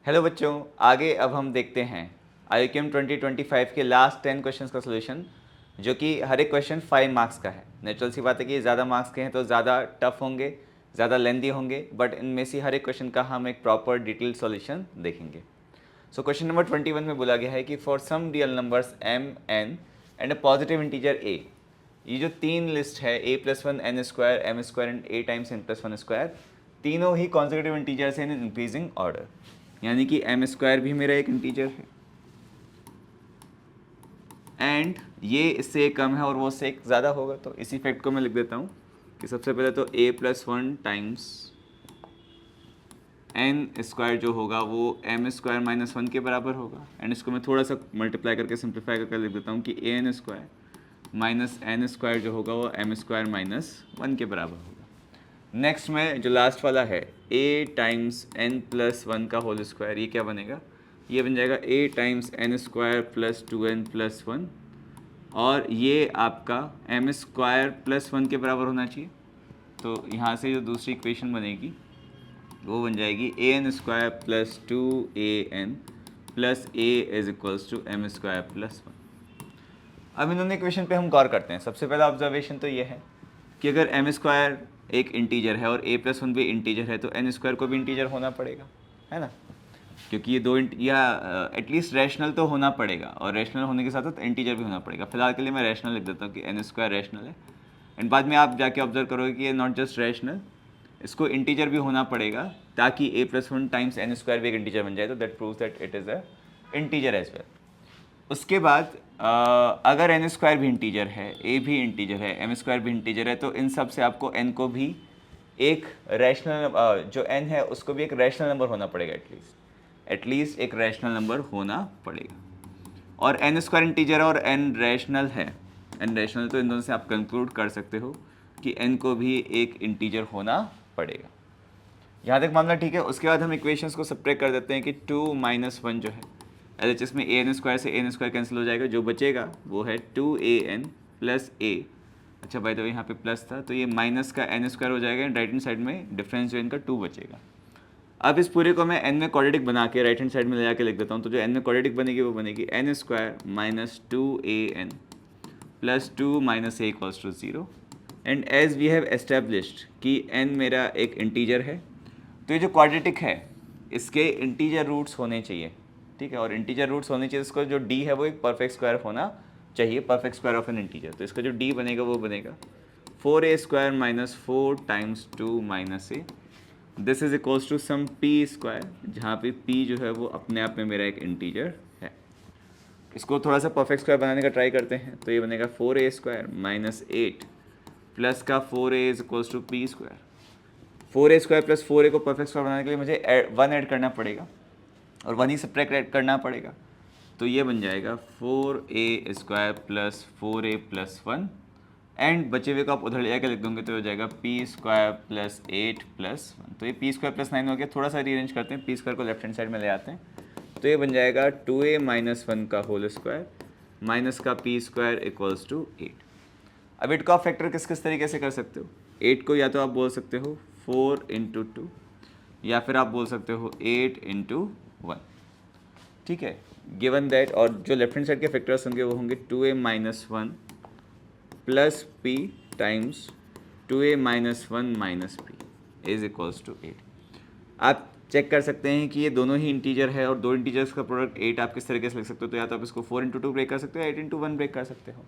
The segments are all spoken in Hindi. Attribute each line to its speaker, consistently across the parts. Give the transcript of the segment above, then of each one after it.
Speaker 1: हेलो बच्चों, आगे अब हम देखते हैं IUCAM 2025 के लास्ट 10 क्वेश्चंस का सोल्यूशन, जो कि हर एक क्वेश्चन 5 मार्क्स का है। नेचुरल सी बात है कि ज़्यादा मार्क्स के हैं तो ज़्यादा टफ होंगे, ज़्यादा लेंदी होंगे, बट इनमें से हर एक क्वेश्चन का हम एक प्रॉपर डिटेल सॉल्यूशन देखेंगे। सो क्वेश्चन नंबर 21 में बोला गया है कि for some real numbers m n and a positive integer a, ये जो तीन लिस्ट है a+1 n square m square and a times n+1 square, तीनों ही कॉन्सेक्यूटिव इंटीजर्स हैं इन इंक्रीजिंग ऑर्डर। यानी कि m स्क्वायर भी मेरा एक इंटीजर है एंड ये इससे कम है और वो उससे एक ज़्यादा होगा। तो इसी फैक्ट को मैं लिख देता हूँ कि सबसे पहले तो a+1 टाइम्स n स्क्वायर जो होगा वो m स्क्वायर माइनस 1 के बराबर होगा। एंड इसको मैं थोड़ा सा मल्टीप्लाई करके सिंप्लीफाई करके लिख देता हूँ कि an square minus n square जो होगा वो m स्क्वायर माइनस 1 के बराबर होगा। नेक्स्ट में जो लास्ट वाला है a टाइम्स n+1 का होल स्क्वायर, ये क्या बनेगा? ये बन जाएगा a times n square plus 2n+1, और ये आपका m स्क्वायर प्लस 1 के बराबर होना चाहिए। तो यहाँ से जो दूसरी इक्वेशन बनेगी वो बन जाएगी an square plus 2an plus a is equals to m square plus 1। अब इन दोनों इक्वेशन पे हम गौर करते हैं। सबसे पहला ऑब्जर्वेशन तो ये है कि अगर m स्क्वायर एक इंटीजर है और a+1 भी इंटीजर है तो n स्क्वायर को भी इंटीजर होना पड़ेगा, है ना? क्योंकि ये दो या एटलीस्ट रैशनल तो होना पड़ेगा, और रैशनल होने के साथ साथ इंटीजर भी होना पड़ेगा। फिलहाल के लिए मैं रैशनल लिख देता हूँ कि n स्क्वायर रैशनल है। एंड बाद में आप जाके ऑब्जर्व करोगे कि ये नॉट जस्ट रैशनल, इसको इंटीजर भी होना पड़ेगा ताकि a+1 टाइम्स n स्क्वायर भी एक इंटीजर बन जाए। तो that proves that it is a integer as well. उसके बाद अगर n स्क्वायर भी इंटीजर है, a भी इंटीजर है, m स्क्वायर भी इंटीजर है, तो इन सब से आपको n को भी एक रैशनल जो n है उसको भी एक रैशनल नंबर होना पड़ेगा, एटलीस्ट एक रैशनल नंबर होना पड़ेगा। और n स्क्वायर इंटीजर और n रैशनल है, n रैशनल, तो इन दोनों से आप कंक्लूड कर सकते हो कि n को भी एक इंटीजर होना पड़ेगा। यहाँ तक मामला ठीक है। उसके बाद हम इक्वेशंस को सब्ट्रैक्ट कर देते हैं कि 2-1 जो है LHS में an स्क्वायर से an स्क्वायर कैंसिल हो जाएगा, जो बचेगा वो है 2an प्लस a। अच्छा भाई, तो यहाँ पे प्लस था तो ये माइनस का n स्क्वायर हो जाएगा, राइट हैंड साइड में डिफरेंस जो इनका 2 बचेगा। अब इस पूरे को मैं n में क्वाड्रेटिक बना के राइट हैंड साइड में ले जाके लिख देता हूँ। तो जो n में क्वाड्रेटिक बनेगी वो बनेगी n square minus 2an plus 2 minus a equals to 0। And as we have established कि n मेरा एक इंटीजर है, तो ये जो क्वाड्रेटिक है इसके इंटीजर रूट्स होने चाहिए, ठीक है? और इंटीजर रूट्स होने चाहिए, इसको जो d है वो एक परफेक्ट स्क्वायर होना चाहिए, perfect square of an integer. तो इसका जो d बनेगा वो बनेगा 4a square minus 4 times 2 minus a, this is equals to some p square, जहाँ पे p जो है वो अपने आप में मेरा एक इंटीजर है। इसको थोड़ा सा परफेक्ट स्क्वायर बनाने का ट्राई करते हैं। तो ये बनेगा 4a स्क्वायर माइनस 8 प्लस का 4a is equals to p square. 4a square plus 4a को परफेक्ट स्क्वायर बनाने के लिए मुझे 1 ऐड करना पड़ेगा और 1 ही सब्ट्रैक्ट करना पड़ेगा। तो ये बन जाएगा 4a square plus 4a plus 1, and बचे हुए को आप उधर ले जाकर लिख दोगे तो हो जाएगा p स्क्वायर प्लस 8 प्लस 1। तो ये p स्क्वायर प्लस 9 हो गया। थोड़ा सा रीअरेंज करते हैं, p स्क्वायर को लेफ्ट हैंड साइड में ले आते हैं। तो ये बन जाएगा 2a माइनस 1 का होल स्क्वायर माइनस का p स्क्वायर इक्वल्स टू 8। अब 8 का आप फैक्टर किस किस तरीके से कर सकते हो? 8 को या तो आप बोल सकते हो 4 इंटू 2, या फिर आप बोल सकते हो 8 इंटू 1, ठीक है? गिवन दैट, और जो लेफ्ट हैंड साइड के फैक्टर्स होंगे वो होंगे 2a minus 1 plus p times 2a minus 1 minus p is equals to 8। आप चेक कर सकते हैं कि ये दोनों ही इंटीजर है, और दो इंटीजर्स का प्रोडक्ट 8 आप किस तरीके से लिख सकते हो? तो या तो आप इसको 4 इंटू 2 ब्रेक कर सकते हो, 8 इंटू 1 ब्रेक कर सकते हो।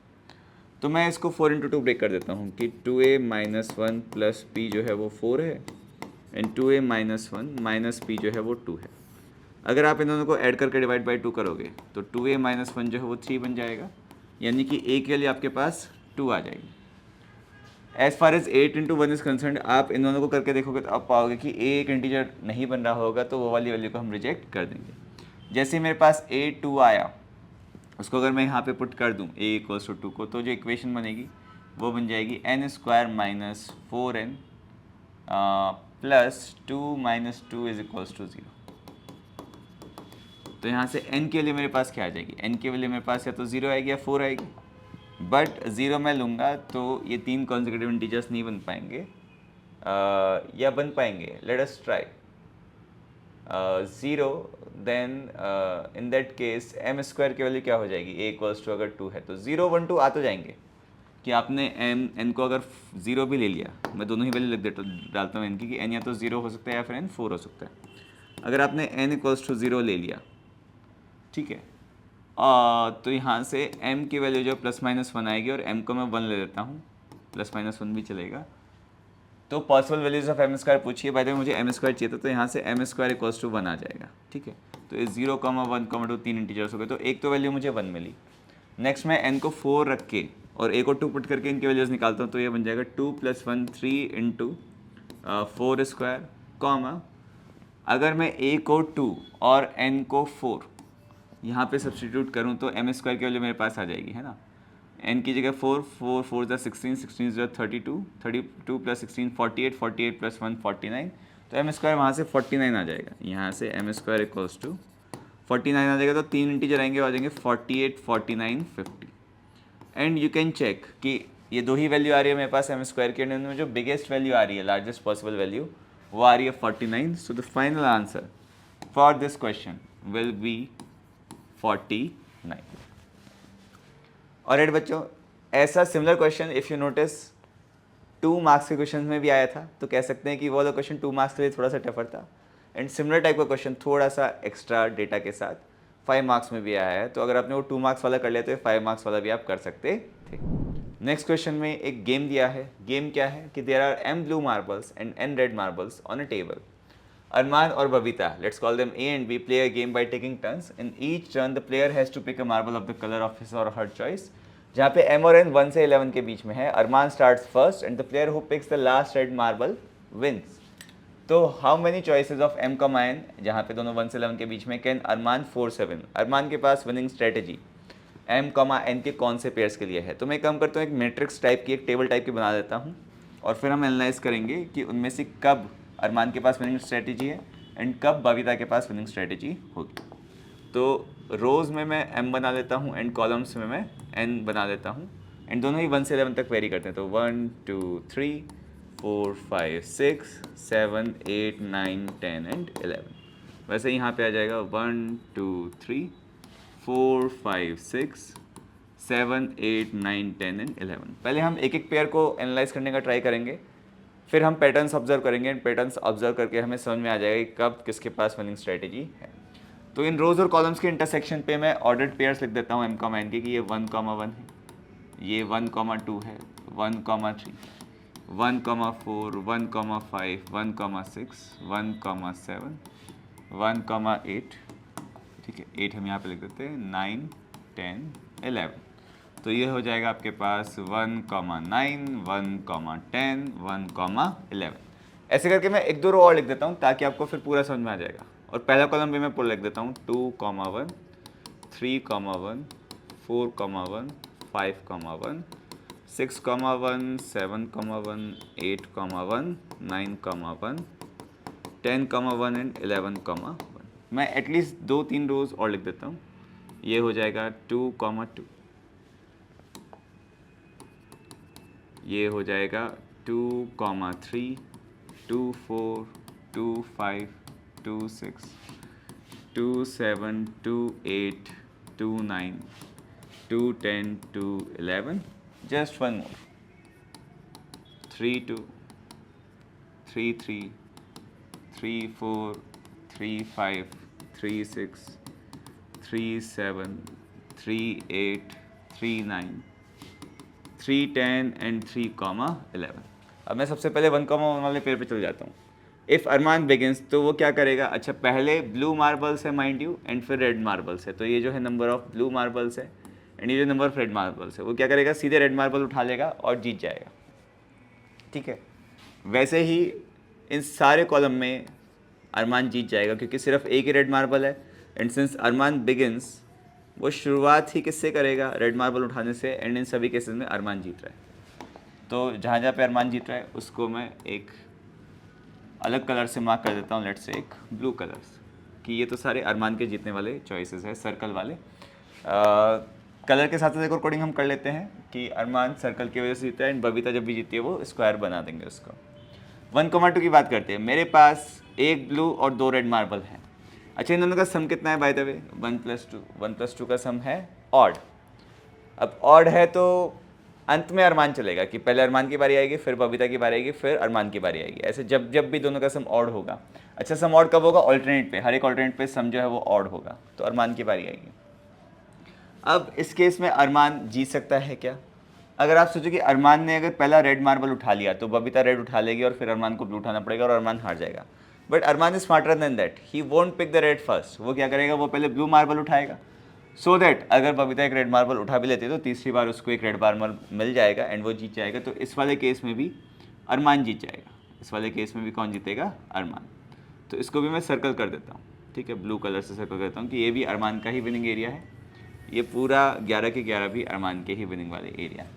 Speaker 1: तो मैं इसको 4 इंटू 2 ब्रेक कर देता हूँ कि 2a माइनस 1 प्लस p जो है वो 4 है, and 2a minus 1 minus p जो है वो 2 है। अगर आप इन दोनों को ऐड करके डिवाइड बाई 2 करोगे तो 2a माइनस 1 जो है वो 3 बन जाएगा, यानी कि a के लिए आपके पास 2 आ जाएगी। As far as 8 into 1 is concern, आप इन दोनों को करके देखोगे तो आप पाओगे कि a एक इंटीजर नहीं बन रहा होगा, तो वो वाली वैल्यू को हम रिजेक्ट कर देंगे। जैसे मेरे पास a2 आया, उसको अगर मैं यहाँ पे पुट कर दूँ a इक्वल्स टू 2 को, तो जो इक्वेशन बनेगी वो बन जाएगी n square minus 4n plus 2 minus 2 is equals to 0। तो यहाँ से n के लिए मेरे पास क्या आ जाएगी? n के लिए मेरे पास या तो 0 आएगी या 4 आएगी, बट 0 मैं लूँगा तो ये तीन कॉन्सेक्यूटिव इंटीजर्स नहीं बन पाएंगे, या बन पाएंगे। Let us try. Zero, then in that case m square की वैल्यू क्या हो जाएगी, ए इक्वल्स टू अगर 2 है तो 0 1 2 आ तो जाएंगे कि आपने एन को अगर 0 भी ले लिया, मैं दोनों ही वैल्यू लिख देता डालता हूँ एन की कि एन या तो 0 हो सकता है या फिर एन 4 हो सकता है। अगर आपने एन इक्वल्स टू 0 ले लिया, ठीक है, तो यहाँ से m की वैल्यू जो ±1 आएगी और m को मैं 1 ले लेता हूँ, ±1 भी चलेगा। तो possible values of m square पूछिए, बाय द वे मुझे एम स्क्वायर चाहिए था, तो यहाँ से एम स्क्वायर इक्वल्स टू 1 आ जाएगा, ठीक है। तो ये 0, 1, 2 तीन इंटीजर्स हो गए, तो एक तो वैल्यू मुझे 1 मिली। नेक्स्ट मैं n को 4 रख के और a को 2 पुट करके इनकी वैल्यूज निकालता हूँ, तो ये बन जाएगा 2 + 1 3 इंटू 4 स्क्वायर, कॉमा अगर मैं a को 2 और n को 4 यहाँ पे सब्सटीट्यूट करूँ तो एम स्क्वायर की वैल्यू मेरे पास आ जाएगी, है ना। n की जगह 4 4 4 16 16 32 32 + 16 48 48 + 1 49, तो एम स्क्वायर वहाँ से 49 आ जाएगा। यहाँ से एम स्क्वायर इक्वल्स टू 49 आ जाएगा, तो तीन इंटीजर आएंगे, आ जाएंगे 48 49 50। एंड यू कैन चेक कि ये दो ही वैल्यू आ रही है मेरे पास एम स्क्वायर के, में जो बिगेस्ट वैल्यू आ रही है, लार्जेस्ट पॉसिबल वैल्यू, वो आ रही है 49। सो the final answer for this question will be 49। और एड बच्चों, ऐसा similar question if you notice 2 marks के क्वेश्चन में भी आया था, तो कह सकते हैं कि वो वाला क्वेश्चन 2 मार्क्स के लिए थोड़ा सा टफर था। एंड सिमिलर टाइप का क्वेश्चन थोड़ा सा एक्स्ट्रा डेटा के साथ 5 मार्क्स में भी आया है, तो अगर आपने वो 2 मार्क्स वाला कर लिया तो 5 मार्क्स वाला भी आप कर सकते थे। नेक्स्ट क्वेश्चन में एक गेम दिया है। गेम क्या है कि there are m blue marbles and n red marbles on a table. Arman or Babita, let's call them A and B, play a game by taking turns. In each turn, the player has to pick a marble of the color of his or her choice. जहाँ पे M और N 1 से 11 के बीच में है, Arman starts first and the player who picks the last red marble wins. तो how many choices of M, N, जहाँ पे दोनों 1 से 11 के बीच में, can Arman force a win? अरमान के पास विनिंग स्ट्रेटेजी M, N के कौन से पेयर्स के लिए है? तो मैं काम करता हूँ, एक मैट्रिक्स टाइप की, एक टेबल टाइप की बना देता हूँ और फिर हम एनालाइज करेंगे कि उनमें से कब अरमान के पास विनिंग स्ट्रेटेजी है एंड कब बबीता के पास विनिंग स्ट्रेटेजी होगी। तो रोज़ में मैं m बना लेता हूँ एंड कॉलम्स में मैं n बना लेता हूँ, एंड दोनों ही 1 से 11 तक वेरी करते हैं। तो 1 2 3 4 5 6 7 8 9 10 एंड 11। वैसे यहाँ पे आ जाएगा 1 2 3 4 5 6 7 8 9 10 एंड 11। पहले हम एक एक पेयर को एनालाइज करने का ट्राई करेंगे, फिर हम पैटर्न्स ऑब्जर्व करेंगे एंड पैटर्न्स ऑब्जर्व करके हमें समझ में आ जाएगा कि कब किसके पास विनिंग स्ट्रेटेजी है। तो इन रोज़ और कॉलम्स के इंटरसेक्शन पे मैं ऑर्डर्ड पेयर्स लिख देता हूँ m, n के, कि ये 1, 1 है, ये 1, 2 है, 1, 3, 1, 4, 1, 5, 1, 6, 1, 7, 1, 8, ठीक है, 8 हम यहाँ पे लिख देते हैं, 9 10 11। तो ये हो जाएगा आपके पास 1, 9, 1, 10, 1, 11। ऐसे करके मैं एक दो रो और लिख देता हूँ ताकि आपको फिर पूरा समझ में आ जाएगा। और पहला कॉलम भी मैं पूरा लिख देता हूँ, 2, 1, 3, 1, 4, 1, 5, 1, 6, 1, 7, 1, 8, 1, 9, 1, 10, 1 एंड 11, 1। मैं एटलीस्ट 2-3 रोज और लिख देता हूँ। ये हो जाएगा 2, 2, ये हो जाएगा 2, 3, 2, 4, 2, 5, 2, 6, 2, 7, 2, 8, 2, 9, 2, 10, 2, 11। Just one more. 3, 2, 3, 3, 3, 4, 3, 5, 3, 6, 3, 7, 3, 8, 3, 9, 3, 10 एंड 3, 11। अब मैं सबसे पहले 1, 1 वाले पेयर पे चल जाता हूँ। इफ़ अरमान बिगिंस, तो वो क्या करेगा, अच्छा पहले ब्लू मार्बल्स है माइंड यू एंड फिर रेड मार्बल्स है, तो ये जो है नंबर ऑफ ब्लू मार्बल्स है एंड ये जो नंबर ऑफ रेड मार्बल्स है, वो क्या करेगा, सीधे रेड मार्बल उठा लेगा और जीत जाएगा, ठीक है। वैसे ही इन सारे कॉलम में अरमान जीत जाएगा क्योंकि सिर्फ एक ही रेड मार्बल है एंड सिंस अरमान बिगिंस, वो शुरुआत ही किससे करेगा, रेड मार्बल उठाने से, एंड इन सभी केसेस में अरमान जीत रहा है। तो जहाँ जहाँ पे अरमान जीत रहा है उसको मैं एक अलग कलर से मार्क कर देता हूँ, लेट्स से एक ब्लू कलर्स, कि ये तो सारे अरमान के जीतने वाले चॉइसेस है, सर्कल वाले। कलर के साथ साथ एक और कोडिंग हम कर लेते हैं कि अरमान सर्कल की वजह से जीता है एंड बबीता जब भी जीती है वो स्क्वायर बना देंगे उसको। 1, 2 की बात करते हैं। मेरे पास एक ब्लू और 2 रेड मार्बल है अच्छा, इन दोनों का सम कितना है बाय द वे? 1+2 का सम है ऑड। अब ऑड है तो अंत में अरमान चलेगा कि पहले अरमान की बारी आएगी, फिर बबीता की बारी आएगी, फिर अरमान की बारी आएगी, ऐसे जब जब भी दोनों का सम ऑड होगा। अच्छा, सम ऑड कब होगा? ऑल्टरनेट पे, हर एक ऑल्टरनेट पे सम जो है वो ऑड होगा, तो अरमान की बारी आएगी। अब इस केस में अरमान जीत सकता है क्या? अगर आप सोचो कि अरमान ने अगर पहला रेड मार्बल उठा लिया तो बबीता रेड उठा लेगी और फिर अरमान को ब्लू उठाना पड़ेगा और अरमान हार जाएगा। But Arman is smarter than that, he won't pick the red first. वो क्या करेगा? वो पहले ब्लू मार्बल उठाएगा, सो दैट अगर बबीता एक रेड मार्बल उठा भी लेती है तो तीसरी बार उसको एक रेड मार्बल मिल जाएगा एंड वो जीत जाएगा। तो इस वाले केस में भी अरमान जीत जाएगा। इस वाले केस में भी कौन जीतेगा? अरमान। तो इसको भी मैं सर्कल कर देता हूँ, ठीक है, ब्लू कलर से सर्कल करता हूँ कि ये भी अरमान का ही विनिंग एरिया है, ये पूरा 11 के 11 भी अरमान के ही विनिंग वाले एरिया है।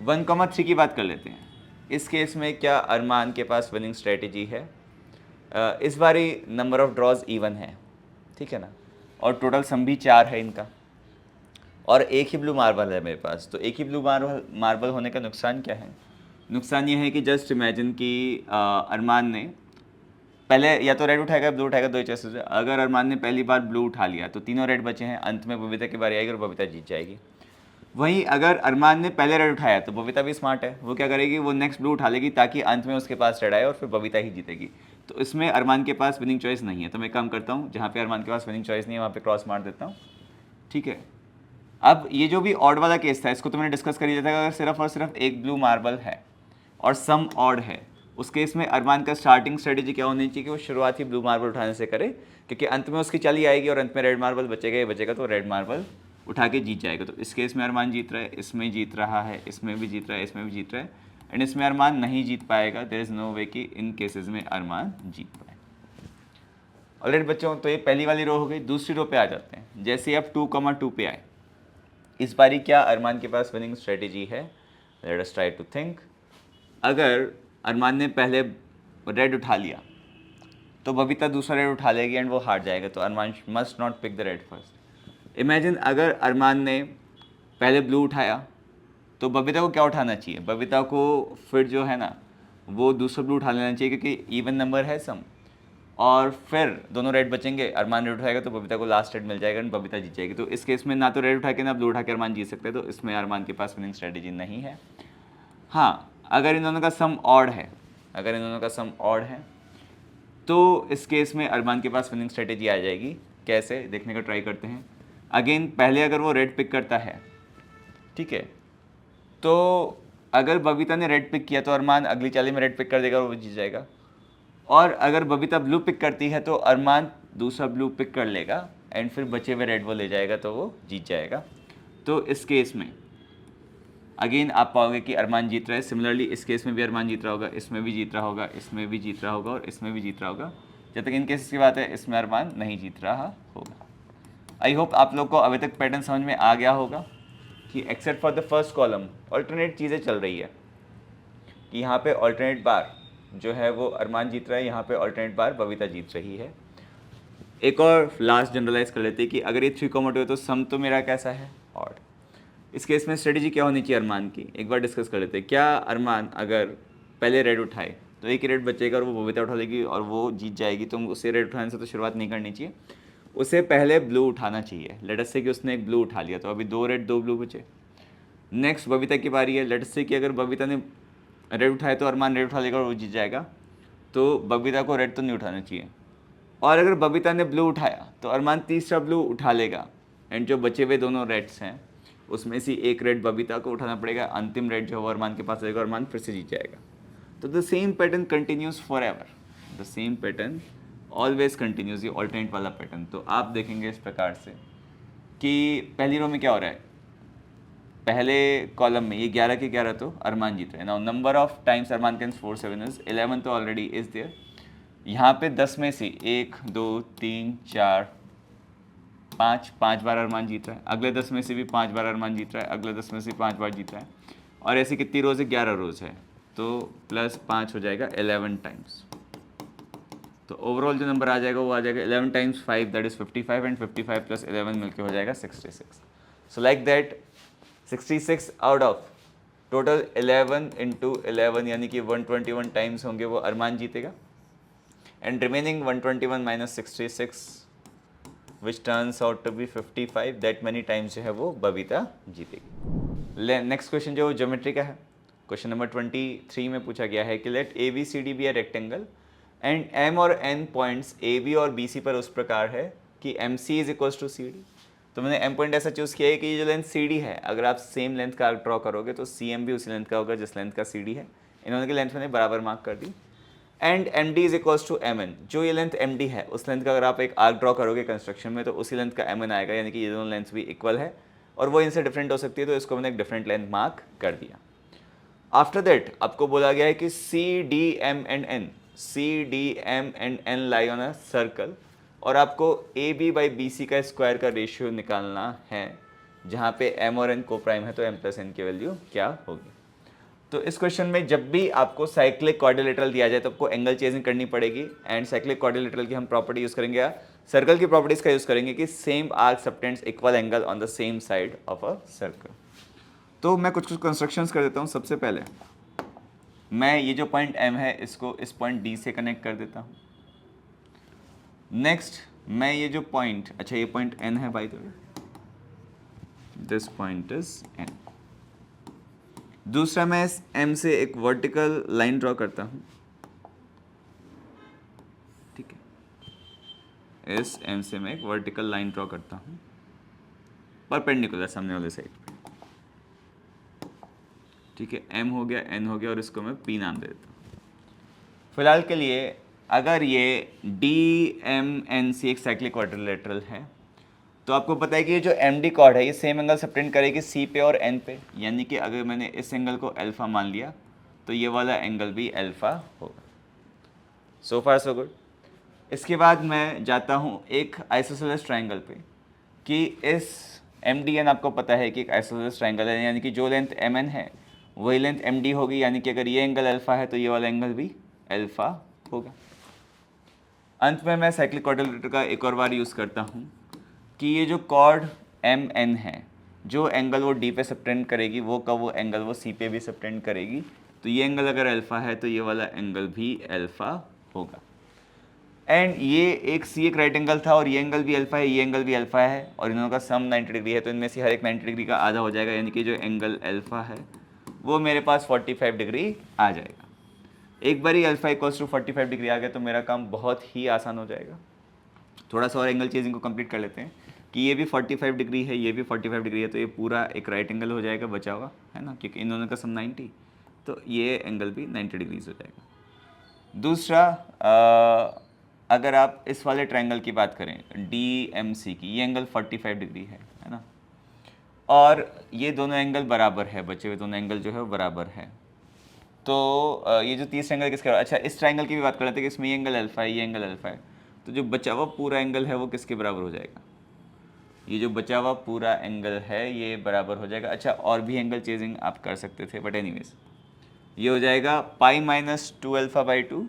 Speaker 1: 1,3 की बात कर लेते हैं। इस केस में क्या अरमान के पास विनिंग स्ट्रेटेजी है? इस बारी नंबर ऑफ ड्रॉज इवन है, ठीक है ना, और टोटल सम भी 4 है इनका, और एक ही ब्लू मार्बल है मेरे पास। तो एक ही ब्लू मार्बल होने का नुकसान क्या है? नुकसान ये है कि जस्ट इमेजिन कि अरमान ने पहले या तो रेड उठाएगा ब्लू उठाएगा, दो ही चॉइसेस है। अगर अरमान ने पहली बार ब्लू उठा लिया तो तीनों रेड बचे हैं, अंत में बबीता की बारी आएगी और बबीता जीत जाएगी। वहीं अगर अरमान ने पहले रेड उठाया तो बबीता भी स्मार्ट है, वो क्या करेगी? वो नेक्स्ट ब्लू उठा लेगी ताकि अंत में उसके पास रेड आए और फिर बबीता ही जीतेगी। तो इसमें अरमान के पास विनिंग चॉइस नहीं है, तो मैं काम करता हूँ जहाँ पे अरमान के पास विनिंग चॉइस नहीं है वहाँ पे क्रॉस मार देता हूँ, ठीक है। अब ये जो भी ऑड वाला केस था इसको तो मैंने डिस्कस कर लिया था। अगर सिर्फ और सिर्फ एक ब्लू मार्बल है और सम ऑड है, उस केस में अरमान का स्टार्टिंग स्ट्रेटेजी क्या होनी चाहिए कि वो शुरुआत ही ब्लू मार्बल उठाने से करे, क्योंकि अंत में उसकी चाली आएगी और अंत में रेड मार्बल बचेगा ही बचेगा, तो रेड मार्बल उठा के जीत जाएगा। तो इस केस में अरमान जीत रहा है, इसमें जीत रहा है, इसमें भी जीत रहा है, इसमें भी जीत रहा है, एंड इसमें अरमान नहीं जीत पाएगा। देयर इज़ नो वे कि इन केसेस में अरमान जीत पाए। ऑलरेडी बच्चों, तो ये पहली वाली रो हो गई। दूसरी रो पे आ जाते हैं। जैसे ही आप 2,2 पे आए, इस बारी क्या अरमान के पास विनिंग स्ट्रेटेजी है? Let us try to think. अगर अरमान ने पहले रेड उठा लिया तो बबीता दूसरा रेड उठा लेगी एंड वो हार जाएगा, तो Armaan must not pick the red first. Imagine अगर अरमान ने पहले ब्लू उठाया तो बबीता को क्या उठाना चाहिए? बबीता को फिर जो है ना वो दूसरा ब्लू उठा लेना चाहिए, क्योंकि इवन नंबर है सम, और फिर दोनों रेड बचेंगे। अरमान रेड उठाएगा तो बबीता को लास्ट रेड मिल जाएगा एंड बबीता जीत जाएगी। तो इस केस में ना तो रेड उठा के ना ब्लू उठा के अरमान जीत सकते हैं, तो इसमें अरमान के पास विनिंग स्ट्रेटेजी नहीं है। हाँ, अगर इन दोनों का सम ऑड है, अगर इन दोनों का सम ऑड है तो इस केस में अरमान के पास विनिंग स्ट्रेटेजी आ जाएगी। कैसे देखने का ट्राई करते हैं। अगेन पहले अगर वो रेड पिक करता है, ठीक है, तो अगर बबीता ने रेड पिक किया तो अरमान अगली चाली में रेड पिक कर देगा और वो जीत जाएगा। और अगर बबीता ब्लू पिक करती है तो अरमान दूसरा ब्लू पिक कर लेगा एंड फिर बचे हुए रेड वो ले जाएगा, तो वो जीत जाएगा। तो इस केस में अगेन आप पाओगे कि अरमान जीत रहा है। सिमिलरली इस केस में भी अरमान जीत रहा होगा, इसमें भी जीत रहा होगा, इसमें भी जीत रहा होगा और इसमें भी जीत रहा होगा। जब तक इन केसेस की बात है, इसमें अरमान नहीं जीत रहा होगा। आई होप आप लोग को अभी तक पैटर्न समझ में आ गया होगा कि except for the first column alternate चीज़ें चल रही है कि यहाँ पे ऑल्टरनेट बार जो है वो अरमान जीत रहा है, यहाँ पे ऑल्टरनेट बार बबीता जीत रही है। एक और लास्ट जनरलाइज कर लेते हैं कि अगर ये 3,2 है तो सम तो मेरा कैसा है? ऑड। इस केस में स्ट्रेटेजी क्या होनी चाहिए अरमान की? एक बार डिस्कस कर लेते हैं। क्या अरमान अगर पहले रेड उठाए तो एक ही रेड बचेगा और वो बबीता उठा लेगी और वो जीत जाएगी, तो उसे रेड उठाने से तो शुरुआत नहीं करनी चाहिए, उसे पहले ब्लू उठाना चाहिए। लेट अस से कि उसने एक ब्लू उठा लिया तो अभी 2 रेड 2 ब्लू बचे। नेक्स्ट बबीता की बारी है। लेट अस से कि अगर बबीता ने रेड उठाए तो अरमान रेड उठा लेगा और वो जीत जाएगा, तो बबीता को रेड तो नहीं उठाना चाहिए। और अगर बबीता ने ब्लू उठाया तो अरमान तीसरा ब्लू उठा लेगा एंड जो बचे हुए दोनों रेड्स हैं उसमें से एक रेड बबीता को उठाना पड़ेगा। अंतिम रेड जो है वो अरमान के पास रहेगा और अरमान फिर से जीत जाएगा। तो the same pattern continues for ever, the same pattern always continues, ये ऑल्टरनेट वाला पैटर्न। तो आप देखेंगे इस प्रकार से कि पहली रो में क्या हो रहा है, पहले कॉलम में ये 11 के 11 तो अरमान जीत रहे हैं। Now number of times Arman can score 7 is 11, तो ऑलरेडी इज देयर। यहाँ पे 10 में से 1 2 3 4 5 बार अरमान जीत रहा है। अगले 10 में से भी 5 बार अरमान जीत रहा है, अगले 10 में से 5 बार जीत रहा है, और ऐसी कितनी रोज़ है? 11 रोज़ है, तो प्लस 5 हो जाएगा 11 टाइम्स। तो ओवरऑल जो नंबर आ जाएगा वो आ जाएगा 11 times 5 that is 55 and 55 plus 11 मिलके हो जाएगा 66। So like that 66 out of total 11 into 11 यानी कि 121 टाइम्स होंगे वो अरमान जीतेगा। And remaining 121 minus 66 which turns out to be 55, that many times जो है वो बबीता जीतेगी। नेक्स्ट क्वेश्चन जो ज्योमेट्री का है, क्वेश्चन नंबर 23 में पूछा गया है कि let A B C D be a rectangle and M और एन पॉइंट्स ए बी और बी सी पर उस प्रकार है कि M C is equals to C D. तो मैंने एम पॉइंट ऐसा चूज़ किया है कि ये जो लेंथ सी डी है, अगर आप सेम लेंथ का ड्रॉ करोगे तो सी एम भी उसी लेंथ का होगा जिस लेंथ का सी डी है। इन्होंने की लेंथ मैंने बराबर मार्क कर दी। And M D is equals to M N, जो ये लेंथ एम डी है उस लेंथ का अगर आप एक आर्क ड्रॉ करोगे कंस्ट्रक्शन में तो उसी लेंथ का एम एन आएगा, यानी कि ये दोनों लेंथ भी इक्वल है और वो इनसे डिफरेंट हो सकती है, तो इसको मैंने एक डिफरेंट लेंथ मार्क कर दिया। आफ्टर दैट आपको बोला गया है कि C D M and N, C D M and N lie on a circle, और आपको A B by B C का स्क्वायर का रेशियो निकालना है, जहाँ पे एम और एन को प्राइम है तो एम प्लस एन की वैल्यू क्या होगी। तो इस क्वेश्चन में जब भी आपको साइक्लिक क्वाड्रिलेटरल दिया जाए तो आपको एंगल चेंजिंग करनी पड़ेगी, एंड साइक्लिक क्वाड्रिलेटरल की हम प्रॉपर्टी यूज़ करेंगे या सर्कल की प्रॉपर्टीज का यूज़ करेंगे कि same arc subtends equal angle on the same side of a circle. तो मैं कुछ कंस्ट्रक्शंस कर देता हूँ। सबसे पहले मैं ये जो पॉइंट M है इसको इस पॉइंट D से कनेक्ट कर देता हूँ। नेक्स्ट मैं ये जो पॉइंट, अच्छा ये पॉइंट N है by the way, this point is N। दूसरा मैं इस M से एक वर्टिकल लाइन ड्रॉ करता हूँ, ठीक है। इस M से मैं एक वर्टिकल लाइन ड्रॉ करता हूँ परपेंडिकुलर सामने वाले साइड पे, ठीक है। M हो गया, N हो गया और इसको मैं P नाम दे देता हूँ। फिलहाल के लिए अगर ये DMNC एक साइक्लिक क्वाड्रिलेटरल है तो आपको पता है कि ये जो MD कॉर्ड है ये सेम एंगल सबटेंड करेगी C पे और N पे, यानी कि अगर मैंने इस एंगल को अल्फा मान लिया तो ये वाला एंगल भी अल्फा होगा। सो फार सो गुड। इसके बाद मैं जाता हूँ एक आइसोसेलेस ट्राइंगल पे कि इस MDN आपको पता है कि एक आइसोसेलेस ट्राइंगल है, यानी कि जो लेंथ MN है वही लेंथ MD होगी, यानी कि अगर ये एंगल अल्फा है तो ये वाला एंगल भी अल्फा होगा। अंत में मैं साइक्लिक क्वाड्रिलेटरल का एक और बार यूज़ करता हूँ कि ये जो कॉर्ड MN है, जो एंगल वो D पे सबटेंड करेगी वो एंगल वो C पे भी सबटेंड करेगी, तो ये एंगल अगर अल्फा है तो ये वाला एंगल भी अल्फा होगा। एंड ये एक C एक राइट एंगल था और ये एंगल भी अल्फा है, ये एंगल भी अल्फा है और इन दोनों का सम 90 डिग्री है, तो इनमें से हर एक 90 डिग्री का आधा हो जाएगा, यानी कि जो एंगल अल्फा है वो मेरे पास 45 डिग्री आ जाएगा। एक बार ही अल्फा इक्वल्स टू 45 डिग्री आ गया तो मेरा काम बहुत ही आसान हो जाएगा। थोड़ा सा और एंगल चेंजिंग को कंप्लीट कर लेते हैं कि ये भी 45 डिग्री है, ये भी 45 डिग्री है, तो ये पूरा एक राइट एंगल हो जाएगा बचा हुआ, है ना, क्योंकि इन दोनों का सम 90, तो ये एंगल भी 90 डिग्रीज हो जाएगा। दूसरा अगर आप इस वाले ट्रायंगल की बात करें DMC की, ये एंगल 45 डिग्री है ना, और ये दोनों एंगल बराबर है, बचे हुए दोनों एंगल जो है वो बराबर है। तो ये जो तीसरा एंगल किसका, अच्छा इस ट्रायंगल की भी बात कर लेते हैं कि इसमें ये एंगल अल्फा है, ये एंगल अल्फा है, तो जो बचा हुआ पूरा एंगल है वो किसके बराबर हो जाएगा, ये जो बचा हुआ पूरा एंगल है ये बराबर हो जाएगा। अच्छा और भी एंगल चेंजिंग आप कर सकते थे, बट एनीवेज ये हो जाएगा पाई माइनस 2 अल्फा बाई 2,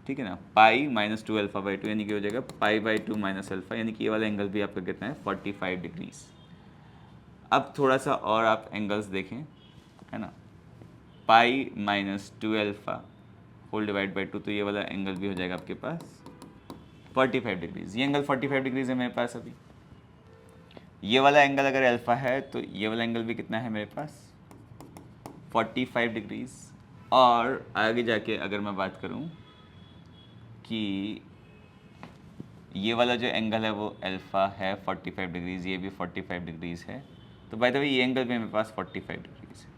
Speaker 1: ठीक है ना, पाई माइनस 2 अल्फा बाई 2, यानी कि हो जाएगा पाई बाई 2 माइनस अल्फा, यानी कि ये वाला एंगल भी आपका कितना है 45 डिग्रीज। अब थोड़ा सा और आप एंगल्स देखें, है ना, pi minus 2 alpha whole divide by 2, तो ये वाला एंगल भी हो जाएगा आपके पास 45 डिग्रीज। ये एंगल 45 डिग्रीज है मेरे पास अभी। ये वाला एंगल अगर अल्फा है तो ये वाला एंगल भी कितना है मेरे पास 45 डिग्रीज। और आगे जाके अगर मैं बात करूं कि ये वाला जो एंगल है वो अल्फा है 45 डिग्रीज, ये भी 45 डिग्रीज है, तो बाय द वे ये एंगल भी मेरे पास 45 डिग्रीज है,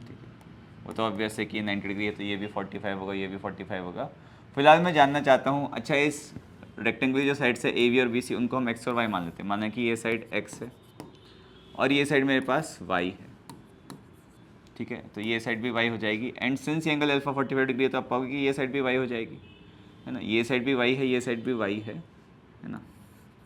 Speaker 1: ठीक है। वो तो ऑब्वियस है कि ये 90 डिग्री है तो ये भी 45 होगा, ये भी 45 होगा। फिलहाल मैं जानना चाहता हूँ, अच्छा इस रेक्टेंगुलर जो साइड से AB और BC उनको हम x और y मान लेते हैं, माना कि ये साइड x है और ये साइड मेरे पास y है, ठीक है, तो ये साइड भी y हो जाएगी। एंड सिंस ये एंगल अल्फा 45 डिग्री है तो आप पाओगे कि ये साइड भी y हो जाएगी, है ना, ये साइड भी y है, ये साइड भी y है ना,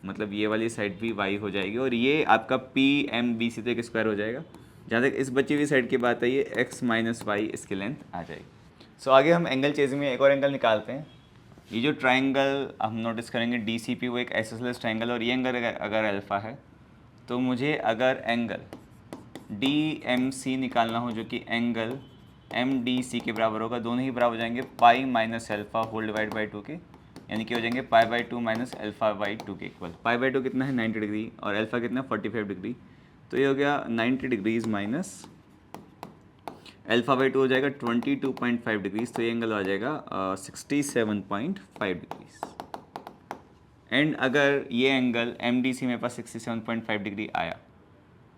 Speaker 1: मतलब ये वाली साइड भी y हो जाएगी और ये आपका PMBC तो एक स्क्वायर हो जाएगा। जहाँ तक इस बची हुई साइड की बात है ये x माइनस y इसकी लेंथ आ जाएगी। सो आगे हम एंगल चेजिंग में एक और एंगल निकालते हैं। ये जो ट्राइंगल हम नोटिस करेंगे DCP वो एक आइसोसेलेस ट्राइंगल और ये एंगल अगर अल्फा है तो मुझे अगर एंगल DMC निकालना हो जो कि एंगल MDC के बराबर होगा, दोनों ही बराबर हो जाएंगे pi minus alpha whole divide by 2 के, यानी कि हो जाएंगे π/2 माइनस α/2 के इक्वल। π/2 कितना है 90 डिग्री और अल्फ़ा कितना 45 डिग्री, तो ये हो गया 90 डिग्रीज माइनस α/2 हो जाएगा 22.5 डिग्रीज, तो ये एंगल आ जाएगा 67.5 डिग्रीज। एंड अगर ये एंगल MDC मेरे पास 67.5 डिग्री आया,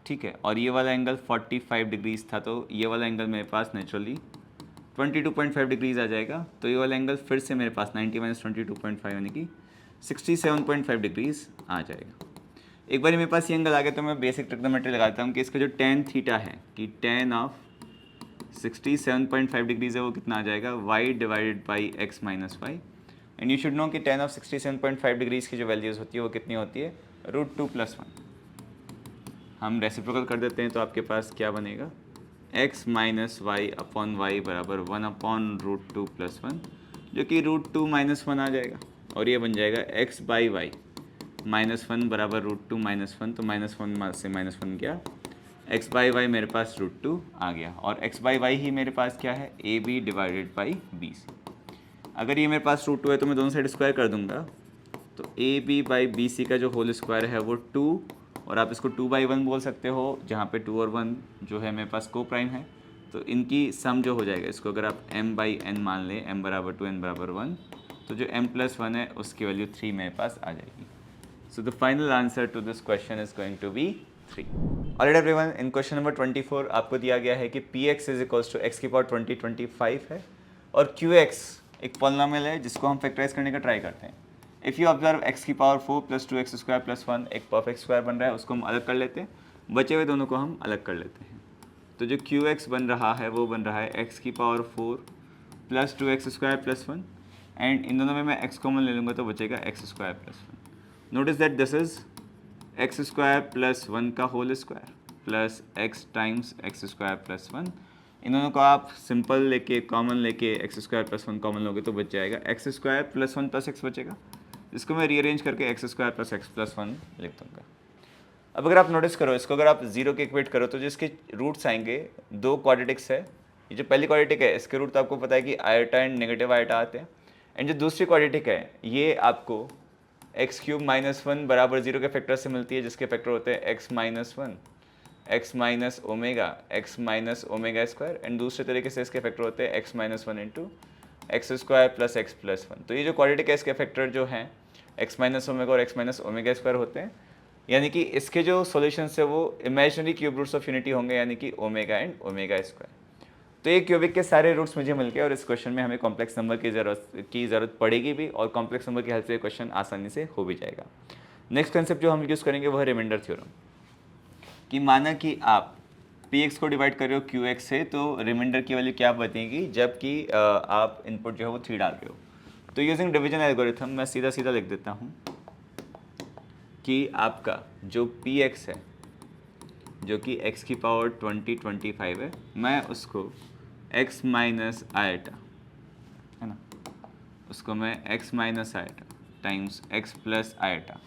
Speaker 1: ठीक है, और ये वाला एंगल 45 डिग्रीज था, तो ये वाला एंगल मेरे पास नेचुरली 22.5 डिग्रीज आ जाएगा, तो ये वाला एंगल फिर से मेरे पास 90 माइनस 22.5 यानी कि 67.5 डिग्रीज आ जाएगा। एक बार मेरे पास ये एंगल आ गया तो मैं बेसिक ट्रिग्नोमेट्री लगाता हूँ कि इसका जो tan थीटा है कि tan ऑफ 67.5 डिग्रीज है वो कितना आ जाएगा y divided by x minus y. And you should know कि tan ऑफ 67.5 डिग्रीज की जो वैल्यूज़ होती है वो कितनी होती है √2+1। हम रेसिप्रोकल कर देते हैं तो आपके पास क्या बनेगा x minus y upon y बराबर 1/√2+1, जो कि √2 - 1 आ जाएगा, और ये बन जाएगा x बाई वाई -1 बराबर √2 - 1, तो -1 से -1 गया, x बाई वाई मेरे पास √2 आ गया, और x बाई वाई ही मेरे पास क्या है AB डिवाइडेड बाई BC। अगर ये मेरे पास √2 है तो मैं दोनों साइड स्क्वायर कर दूंगा, तो AB बाई BC का जो होल स्क्वायर है वो 2, और आप इसको 2/1 बोल सकते हो, जहाँ पे 2 और 1 जो है मेरे पास को प्राइम है, तो इनकी सम जो हो जाएगा, इसको अगर आप m/n मान लें, m बराबर 2 n बराबर 1, तो जो m+1 है उसकी वैल्यू 3 मेरे पास आ जाएगी। So the final answer to this question is going to be 3। Alright everyone, in question number 24 आपको दिया गया है कि px is equals to x की पावर 2025 है, और qx एक पॉलिनोमियल है जिसको हम फैक्टराइज करने का ट्राई करते हैं। इफ़ यू ऑब्जर्व x की पावर 4 + 2x² + 1 एक परफेक्ट स्क्वायर बन रहा है, उसको हम अलग कर लेते हैं, बचे हुए दोनों को हम अलग कर लेते हैं। तो जो qx बन रहा है वो बन रहा है x की पावर 4 + 2x² + 1, एंड इन दोनों में मैं x कॉमन ले लूँगा तो बचेगा x² + 1। Notice that this is x² + 1 का whole square plus x times x² + 1। इन दोनों को आप सिंपल लेके कॉमन लेके x² + 1 कॉमन लोगे तो बच जाएगा x² + 1 + x बचेगा, जिसको मैं रीअरेंज करके x² + x + 1 लिख दूँगा। अब अगर आप नोटिस करो, इसको अगर आप 0 के इक्वेट करो तो जिसके रूट्स आएंगे, दो क्वाड्रेटिक्स है, ये जो पहली क्वाड्रेटिक है इसके रूट तो आपको पता है कि आयोटा एंड नेगेटिव आयोटा आते हैं, एंड जो दूसरी क्वाड्रेटिक है ये आपको x³ - 1 बराबर 0 के फैक्टर से मिलती है, जिसके फैक्टर होते हैं x - 1, x minus omega, x minus omega square, and दूसरे तरीके से इसके फैक्टर होते हैं x - 1 इंटू x² + x + 1। तो ये जो क्वाड्रेटिक है इसके फैक्टर जो हैं x माइनस ओमेगा और x माइनस ओमेगा स्क्वायर होते हैं, यानी कि इसके जो सॉल्यूशंस है वो imaginary cube roots of unity होंगे, यानी कि ओमेगा एंड ओमेगा स्क्वायर। तो ये क्यूबिक के सारे रूट्स मुझे मिल गए, और इस क्वेश्चन में हमें कॉम्प्लेक्स नंबर की ज़रूरत पड़ेगी भी, और कॉम्प्लेक्स नंबर की हेल्प से क्वेश्चन आसानी से हो भी जाएगा। नेक्स्ट कंसेप्ट जो हम यूज़ करेंगे वह है रिमाइंडर थ्योरम, कि माना कि आप px को डिवाइड कर रहे हो qx से, तो रिमाइंडर की वैल्यू क्या बनेगी जबकि आप इनपुट जो है वो 3 डाल रहे हो। तो यूजिंग डिवीजन एल्गोरिथम मैं सीधा सीधा लिख देता हूँ कि आपका जो px है, जो कि x की पावर 2025 है, मैं उसको x माइनस आयटा है ना, उसको मैं x minus iota times x plus iota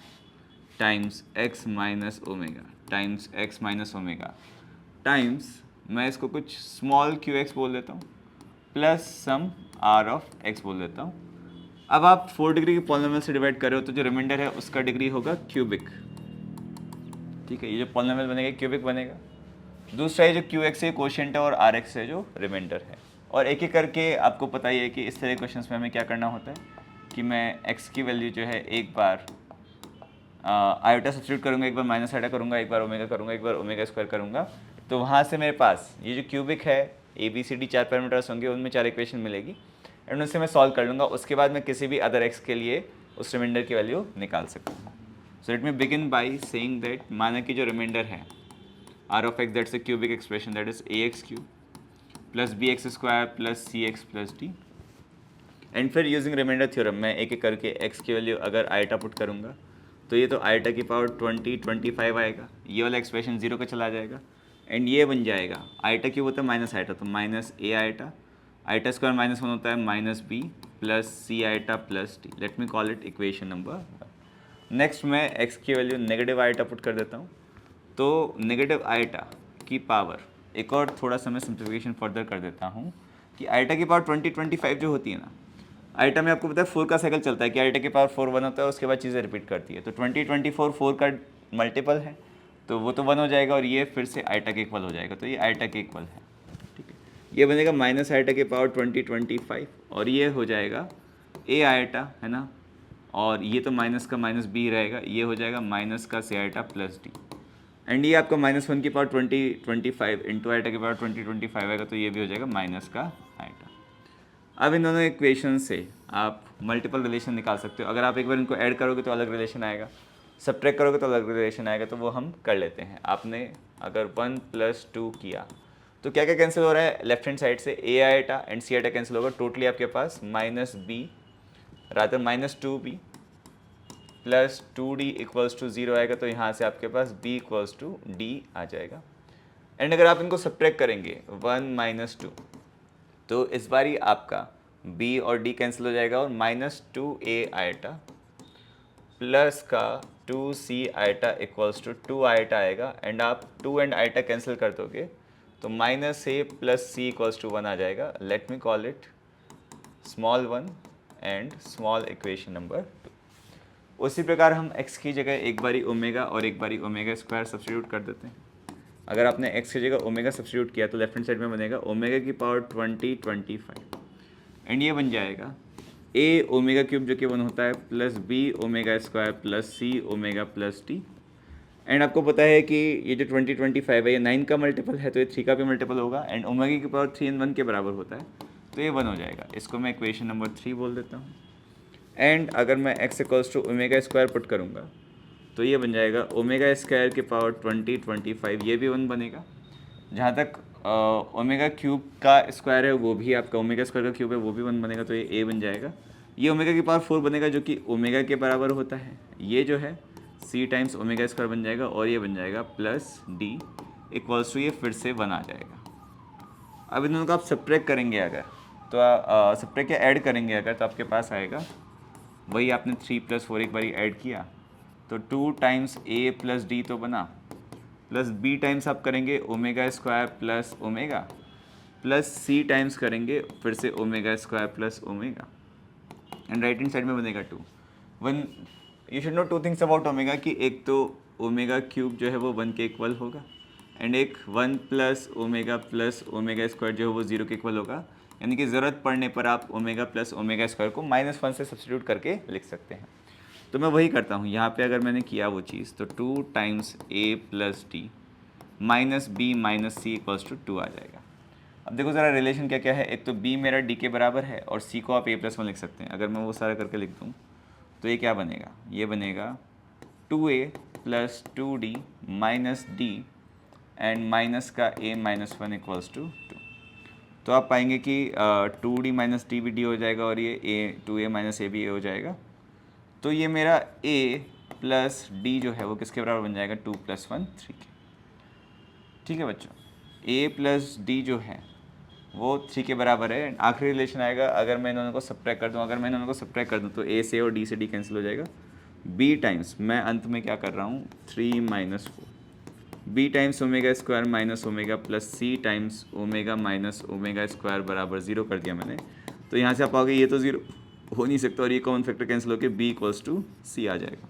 Speaker 1: times x minus omega times x minus omega times, मैं इसको कुछ स्मॉल qx बोल देता हूँ, plus some r of x बोल देता हूँ। अब आप 4 डिग्री के पॉलिनोमियल से डिवाइड कर रहे हो तो जो रिमाइंडर है उसका डिग्री होगा क्यूबिक, ठीक है, ये जो पॉलिनोमियल बनेगा क्यूबिक बनेगा। दूसरा ये जो qx है कोशेंट है, और rx है जो रिमाइंडर है। और एक एक करके आपको पता ही है कि इस तरह के क्वेश्चंस में हमें क्या करना होता है कि मैं x की वैल्यू जो है एक बार आयोटा सब्स्टिट्यूट करूँगा, एक बार माइनस आयोटा करूँगा, एक बार ओमेगा करूँगा, एक बार ओमेगा स्क्वायर करूँगा, तो वहाँ से मेरे पास ये जो क्यूबिक है ABCD 4 पैरामीटर्स होंगे, उनमें 4 इक्वेशन मिलेगी, एंड उससे मैं सॉल्व कर लूँगा। उसके बाद मैं किसी भी अदर x के लिए उस रिमाइंडर की वैल्यू निकाल सकता हूँ। So let me begin by saying that, माना कि जो रिमाइंडर है r of x that's a cubic expression that is ax³ plus bx² plus cx plus d, and फिर यूजिंग रिमाइंडर थ्योरम मैं एक एक करके x की वैल्यू अगर आयटा पुट करूँगा तो ये तो आयटा की पावर 2025 आएगा, ये वाला एक्सप्रेशन 0 का चला जाएगा, एंड ये बन जाएगा आयटा क्यूब होता है माइनस आयटा, तो minus a eta, eta square -1 होता है minus b plus c eta plus d। Late me call it equation number 1। Next मैं x की वैल्यू नेगेटिव आयटा पुट कर देता हूँ, तो नेगेटिव आयटा की पावर, एक और थोड़ा सा मैं सिंप्लीफिकेशन फर्दर कर देता हूँ कि आयटा की पावर 2025 जो होती है ना, आइटा में आपको पता है 4 का साइकिल चलता है कि आइटा के पावर 4 1 होता है, उसके बाद चीज़ें रिपीट करती है। तो 20 24 4 का मल्टीपल है तो वो तो 1 हो जाएगा और ये फिर से आइटा के इक्वल हो जाएगा, तो ये आइटा के इक्वल है। ठीक है, ये बनेगा माइनस आइटा के पावर 20 25 और ये हो जाएगा ए आइटा, है ना, और ये तो माइनस का माइनस बी रहेगा, ये हो जाएगा माइनस का सी आइटा प्लस डी। एंड ये आपका -1 की पावर 20 25 इंटू आइटा की पावर 20 25 आएगा, तो ये भी हो जाएगा माइनस का आइटा। अब इन दोनों इक्वेशन से आप मल्टीपल रिलेशन निकाल सकते हो। अगर आप एक बार इनको ऐड करोगे तो अलग रिलेशन आएगा, सब्ट्रैक्ट करोगे तो अलग रिलेशन आएगा, तो वो हम कर लेते हैं। आपने अगर 1 + 2 किया तो क्या क्या कैंसिल हो रहा है, लेफ्ट हैंड साइड से A iota and C iota cancel होगा, टोटली आपके पास -b rather -2b plus 2d equals to 0 आएगा, तो यहाँ से आपके पास b इक्वल्स टू d आ जाएगा। एंड अगर आप इनको सब्ट्रैक्ट करेंगे 1 - 2 तो इस बारी आपका b और d कैंसिल हो जाएगा और -2a आइटा प्लस का 2c iota equals to 2 iota आएगा। एंड आप 2 एंड आइटा कैंसिल कर दोगे तो -a plus c equals to 1 आ जाएगा। Let me call it small 1 and small equation number 2। उसी प्रकार हम x की जगह एक बारी ओमेगा और एक बारी ओमेगा स्क्वायर सब्स्टिट्यूट कर देते हैं। अगर आपने x की जगह ओमेगा सब्स्टिट्यूट किया तो लेफ्ट हैंड साइड में बनेगा ओमेगा की पावर 20 25 एंड ये बन जाएगा a ओमेगा क्यूब जो कि 1 होता है plus b omega square plus c omega plus t। And आपको पता है कि ये जो 20 25 है ये 9 का मल्टीपल है, तो ये 3 का भी मल्टीपल होगा एंड ओमेगा की पावर 3 1 के बराबर होता है, तो ये 1 हो जाएगा। इसको मैं इक्वेशन नंबर 3 बोल देता हूँ। एंड अगर मैं x equals to omega square put करूँगा तो ये बन जाएगा ओमेगा स्क्वायर के पावर 20 25, ये भी 1 बनेगा। जहाँ तक ओमेगा क्यूब का स्क्वायर है वो भी आपका ओमेगा स्क्वायर का क्यूब है, वो भी 1 बनेगा, तो ये a बन जाएगा। ये ओमेगा की पावर 4 बनेगा जो कि ओमेगा के बराबर होता है, ये जो है c टाइम्स ओमेगा स्क्वायर बन जाएगा और ये बन जाएगा प्लस d इक्वल्स टू ये फिर से 1 आ जाएगा। अब इन दोनों को आप सब्ट्रैक्ट करेंगे अगर तो सब्ट्रैक्ट या ऐड करेंगे अगर तो आपके पास आएगा वही आपने 3 + 4 एक बारी ऐड किया तो 2 टाइम्स a प्लस डी तो बना, प्लस b टाइम्स आप करेंगे omega square plus omega plus c times करेंगे फिर से omega square plus omega and right hand side में बनेगा 2 1। You should no 2 things about omega कि एक तो ओमेगा क्यूब जो है वो 1 के इक्वल होगा एंड एक 1 प्लस ओमेगा स्क्वायर जो है वो 0 के इक्वल होगा, यानी कि ज़रूरत पड़ने पर आप ओमेगा प्लस ओमेगा स्क्वायर को -1 से सब्स्टिट्यूट करके लिख सकते हैं। तो मैं वही करता हूँ यहाँ पे। अगर मैंने किया वो चीज़ तो 2 times a plus D minus b minus C equals to 2 आ जाएगा। अब देखो ज़रा रिलेशन क्या क्या है, एक तो b मेरा d के बराबर है और c को आप a+1 लिख सकते हैं। अगर मैं वो सारा करके लिख दूँ तो ये क्या बनेगा, ये बनेगा 2a plus 2d minus D and minus का a माइनस 1 इक्वल्स टू 2। तो आप पाएंगे कि 2d माइनस डी भी डी हो जाएगा और ये 2a माइनस ए भी हो जाएगा। तो ये मेरा a प्लस डी जो है वो किसके बराबर बन जाएगा, 2 + 1 3 के। ठीक है बच्चों, a प्लस डी जो है वो 3 के बराबर है। आखिरी रिलेशन आएगा अगर मैं इन दोनों को सब्ट्रैक्ट कर दूँ, अगर मैं इन दोनों को सब्ट्रैक्ट कर दूँ तो a से और d से d कैंसिल हो जाएगा। b टाइम्स मैं अंत में क्या कर रहा हूँ 3 - 4 b times omega square minus omega plus c times omega minus omega square बराबर 0 कर दिया मैंने। तो यहाँ से आप पाओगे ये तो 0 हो नहीं सकता और ये कॉमन फैक्टर कैंसिल होकर b इक्वल्स टू c आ जाएगा।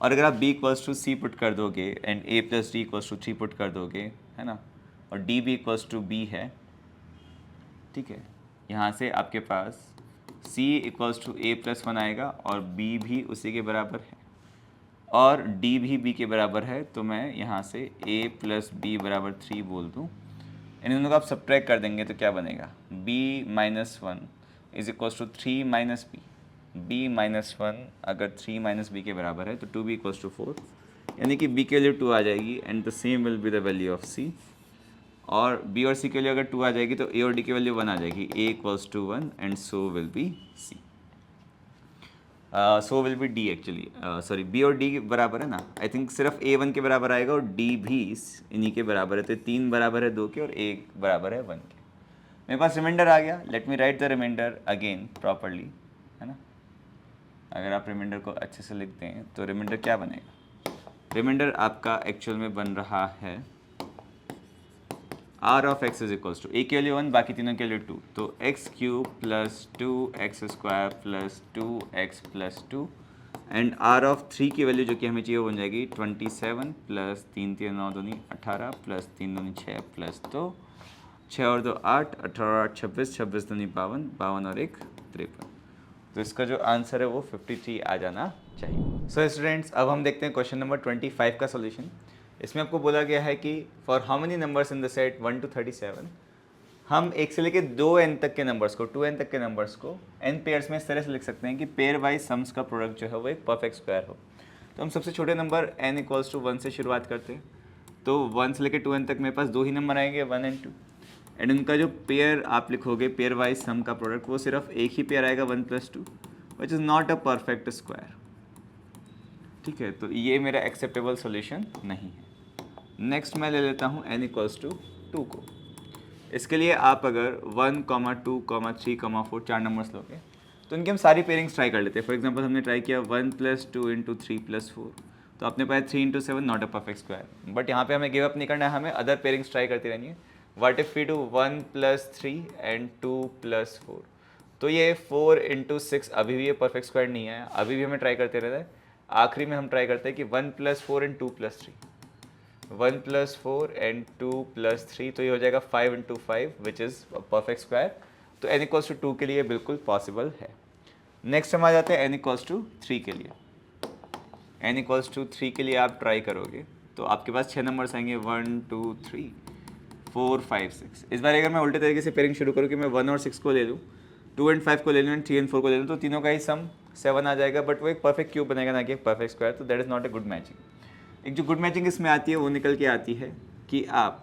Speaker 1: और अगर आप b equals to c put कर दोगे and a plus D equals to 3 put कर दोगे, है ना, और d भी इक्वल्स टू b है, ठीक है, यहाँ से आपके पास c इक्वल्स टू a+1 आएगा और b भी उसी के बराबर है और d भी b के बराबर है। तो मैं यहाँ से a प्लस बी बराबर 3 बोल दूँ। इन दोनों को आप सब्ट्रैक्ट कर देंगे तो क्या बनेगा, b minus 1 is equals to 3 minus B. b minus 1 अगर 3 माइनस बी के बराबर है तो 2b इक्वल्स टू 4, यानी कि b के लिए 2 आ जाएगी and the same will be the value of c। और b और c के लिए अगर 2 आ जाएगी तो a और d की वैल्यू 1 आ जाएगी, a equals to 1 and so will be c, so will be D actually, sorry b और d बराबर है ना, आई थिंक सिर्फ a 1 के बराबर आएगा और d भी इन्हीं के बराबर है। तो 3 बराबर है 2 के और a बराबर है 1 के। मेरे पास रिमाइंडर आ गया, let me write the remainder again properly, है ना। अगर आप रिमाइंडर को अच्छे से लिखते हैं तो रिमाइंडर क्या बनेगा, रिमाइंडर आपका एक्चुअल में बन रहा है R of X is equals to, A के लिए 1, बाकी तीनों के लिए 2, तो X cube plus 2x² plus 2x plus 2, and R of 3 की वैल्यू जो कि हमें चाहिए वो बन जाएगी 27 प्लस 3 3 9 दूनी 18 प्लस 3 दूनी 6 प्लस 2, 6 और 2 8, 18 और 8 26, 26 दूनी 52, 52 और 1 53। तो इसका जो आंसर है वो 53 आ जाना चाहिए। सो स्टूडेंट्स, अब हम देखते हैं क्वेश्चन नंबर 25 का सॉल्यूशन। इसमें आपको बोला गया है कि for how many numbers in the set 1 to 37 हम 1 से लेकर 2n तक के नंबर्स को 2n तक के नंबर्स को n पेयर्स में इस तरह से लिख सकते हैं कि पेयर वाइज सम्स का प्रोडक्ट जो है वो एक परफेक्ट स्क्वायर हो। तो हम सबसे छोटे नंबर n = 1 से शुरुआत करते हैं। तो 1 से लेकर 2n तक मेरे पास 2 ही नंबर आएंगे, 1 and 2, एंड उनका जो पेयर आप लिखोगे पेयर वाइज सम का प्रोडक्ट वो सिर्फ एक ही पेयर आएगा 1 + 2, विच is not a perfect square. ठीक है, तो ये मेरा एक्सेप्टेबल सॉल्यूशन नहीं है। नेक्स्ट मैं ले लेता हूँ n = 2 को। इसके लिए आप अगर 1, 2, 3, 4 4 नंबर्स लोगे तो इनकी हम सारी पेयरिंग्स ट्राई कर लेते हैं। फॉर एग्जांपल हमने ट्राई किया 1 + 2 × 3 + 4, तो आपने पाया 3 × 7 not a perfect square. But यहाँ पे हमें गिव अप नहीं करना है, हमें अदर पेयरिंग्स ट्राई करती रहनी है। What if we do 1 + 3 and 2 + 4, तो ये 4 × 6 अभी भी ये परफेक्ट स्क्वायर नहीं है, अभी भी हमें ट्राई करते रहता है। आखिरी में हम ट्राई करते हैं कि 1 + 4 and 2 + 3, 1 + 4 and 2 + 3, तो ये हो जाएगा 5 × 5 विच इज़ परफेक्ट स्क्वायर। तो n = 2 के लिए बिल्कुल पॉसिबल है। नेक्स्ट हम आ जाते हैं n = 3 के लिए। n = 3 के लिए आप ट्राई करोगे तो आपके पास 6 नंबर्स आएंगे, 1 2 3 4 5 6। इस बार अगर मैं उल्टे तरीके से पेयरिंग शुरू करूँ कि मैं 1 और 6 को ले लूँ, 2 and 5 को ले लूँ एंड 3 and 4 को ले लूँ, तो तीनों का ही सम 7 आ जाएगा, बट वो एक परफेक्ट क्यूब बनेगा ना कि एक परफेक्ट स्क्वायर। तो that is not a good matching. एक जो गुड मैचिंग इसमें आती है वो निकल के आती है कि आप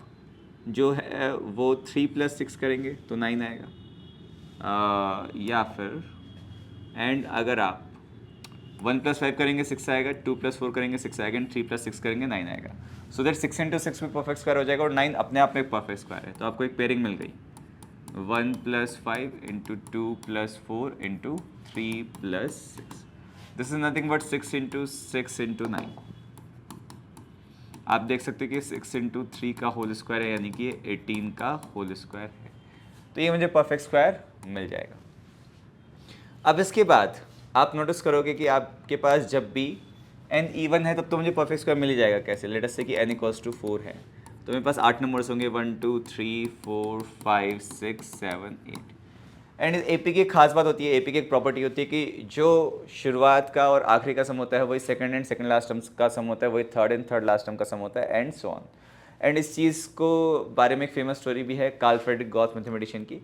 Speaker 1: जो है वो 3 + 6 करेंगे तो 9 आएगा, या फिर एंड अगर आप 1 + 5 करेंगे 6 आएगा, 2 + 4 करेंगे 6 आएगा, एंड 3 + 6 करेंगे 9 आएगा। सो दैट 6 × 6 में परफेक्ट स्क्वायर हो जाएगा और 9 अपने आप में एक परफेक्ट स्क्वायर है। तो आपको एक पेयरिंग मिल गई 1 + 5 × 2 + 4 × 3 + 6। This is nothing but 6 × 6 × 9। आप देख सकते हैं कि 6 × 3 का होल स्क्वायर है, यानी कि 18 का होल स्क्वायर है। तो ये मुझे परफेक्ट स्क्वायर मिल जाएगा। अब इसके बाद आप नोटिस करोगे कि आपके पास जब भी n इवन है तब तो मुझे परफेक्ट स्क्वायर मिल ही जाएगा। कैसे? लेट अस से कि n = 4 है, तो मेरे पास 8 नंबर्स होंगे, 1 2 3 4 5 6 7 8। एंड एपी की एक खास बात होती है, एपी की एक प्रॉपर्टी होती है कि जो शुरुआत का और आखिरी का सम होता है वही second and second last term का सम होता है, वही third and third last term का सम होता है, एंड सो ऑन। एंड इस चीज़ को बारे में एक फेमस स्टोरी भी है कार्ल फ्रेडरिक गॉस मैथमेटिशियन की,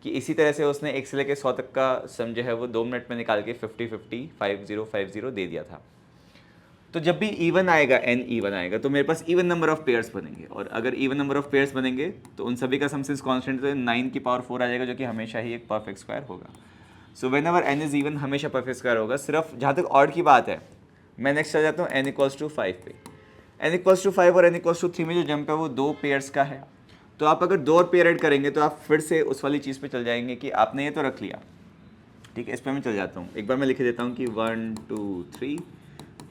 Speaker 1: कि इसी तरह से उसने 1 से लेकर 100 तक का सम जो है वो 2 मिनट में निकाल के 50-50 50-50 दे दिया था। तो जब भी इवन आएगा, n इवन आएगा, तो मेरे पास इवन नंबर ऑफ पेयर्स बनेंगे, और अगर इवन नंबर ऑफ पेयर्स बनेंगे तो उन सभी का सम सिंस कांस्टेंट तो 9⁴ आ जाएगा, जो कि हमेशा ही एक परफेक्ट स्क्वायर होगा। So when ever n is even हमेशा परफेक्ट स्क्वायर होगा। सिर्फ जहाँ तक ऑड की बात है, मैं नेक्स्ट आ जाता हूँ n = 5 पे। n = 5 और n = 3 में जो जंप है वो 2 पेयर्स का है। तो आप अगर 2 और पेयर ऐड करेंगे तो आप फिर से उस वाली चीज़ पे चल जाएंगे कि आपने ये तो रख लिया, ठीक है। इस पर मैं चल जाता हूँ, एक बार मैं लिख देता हूँ कि 1 2 3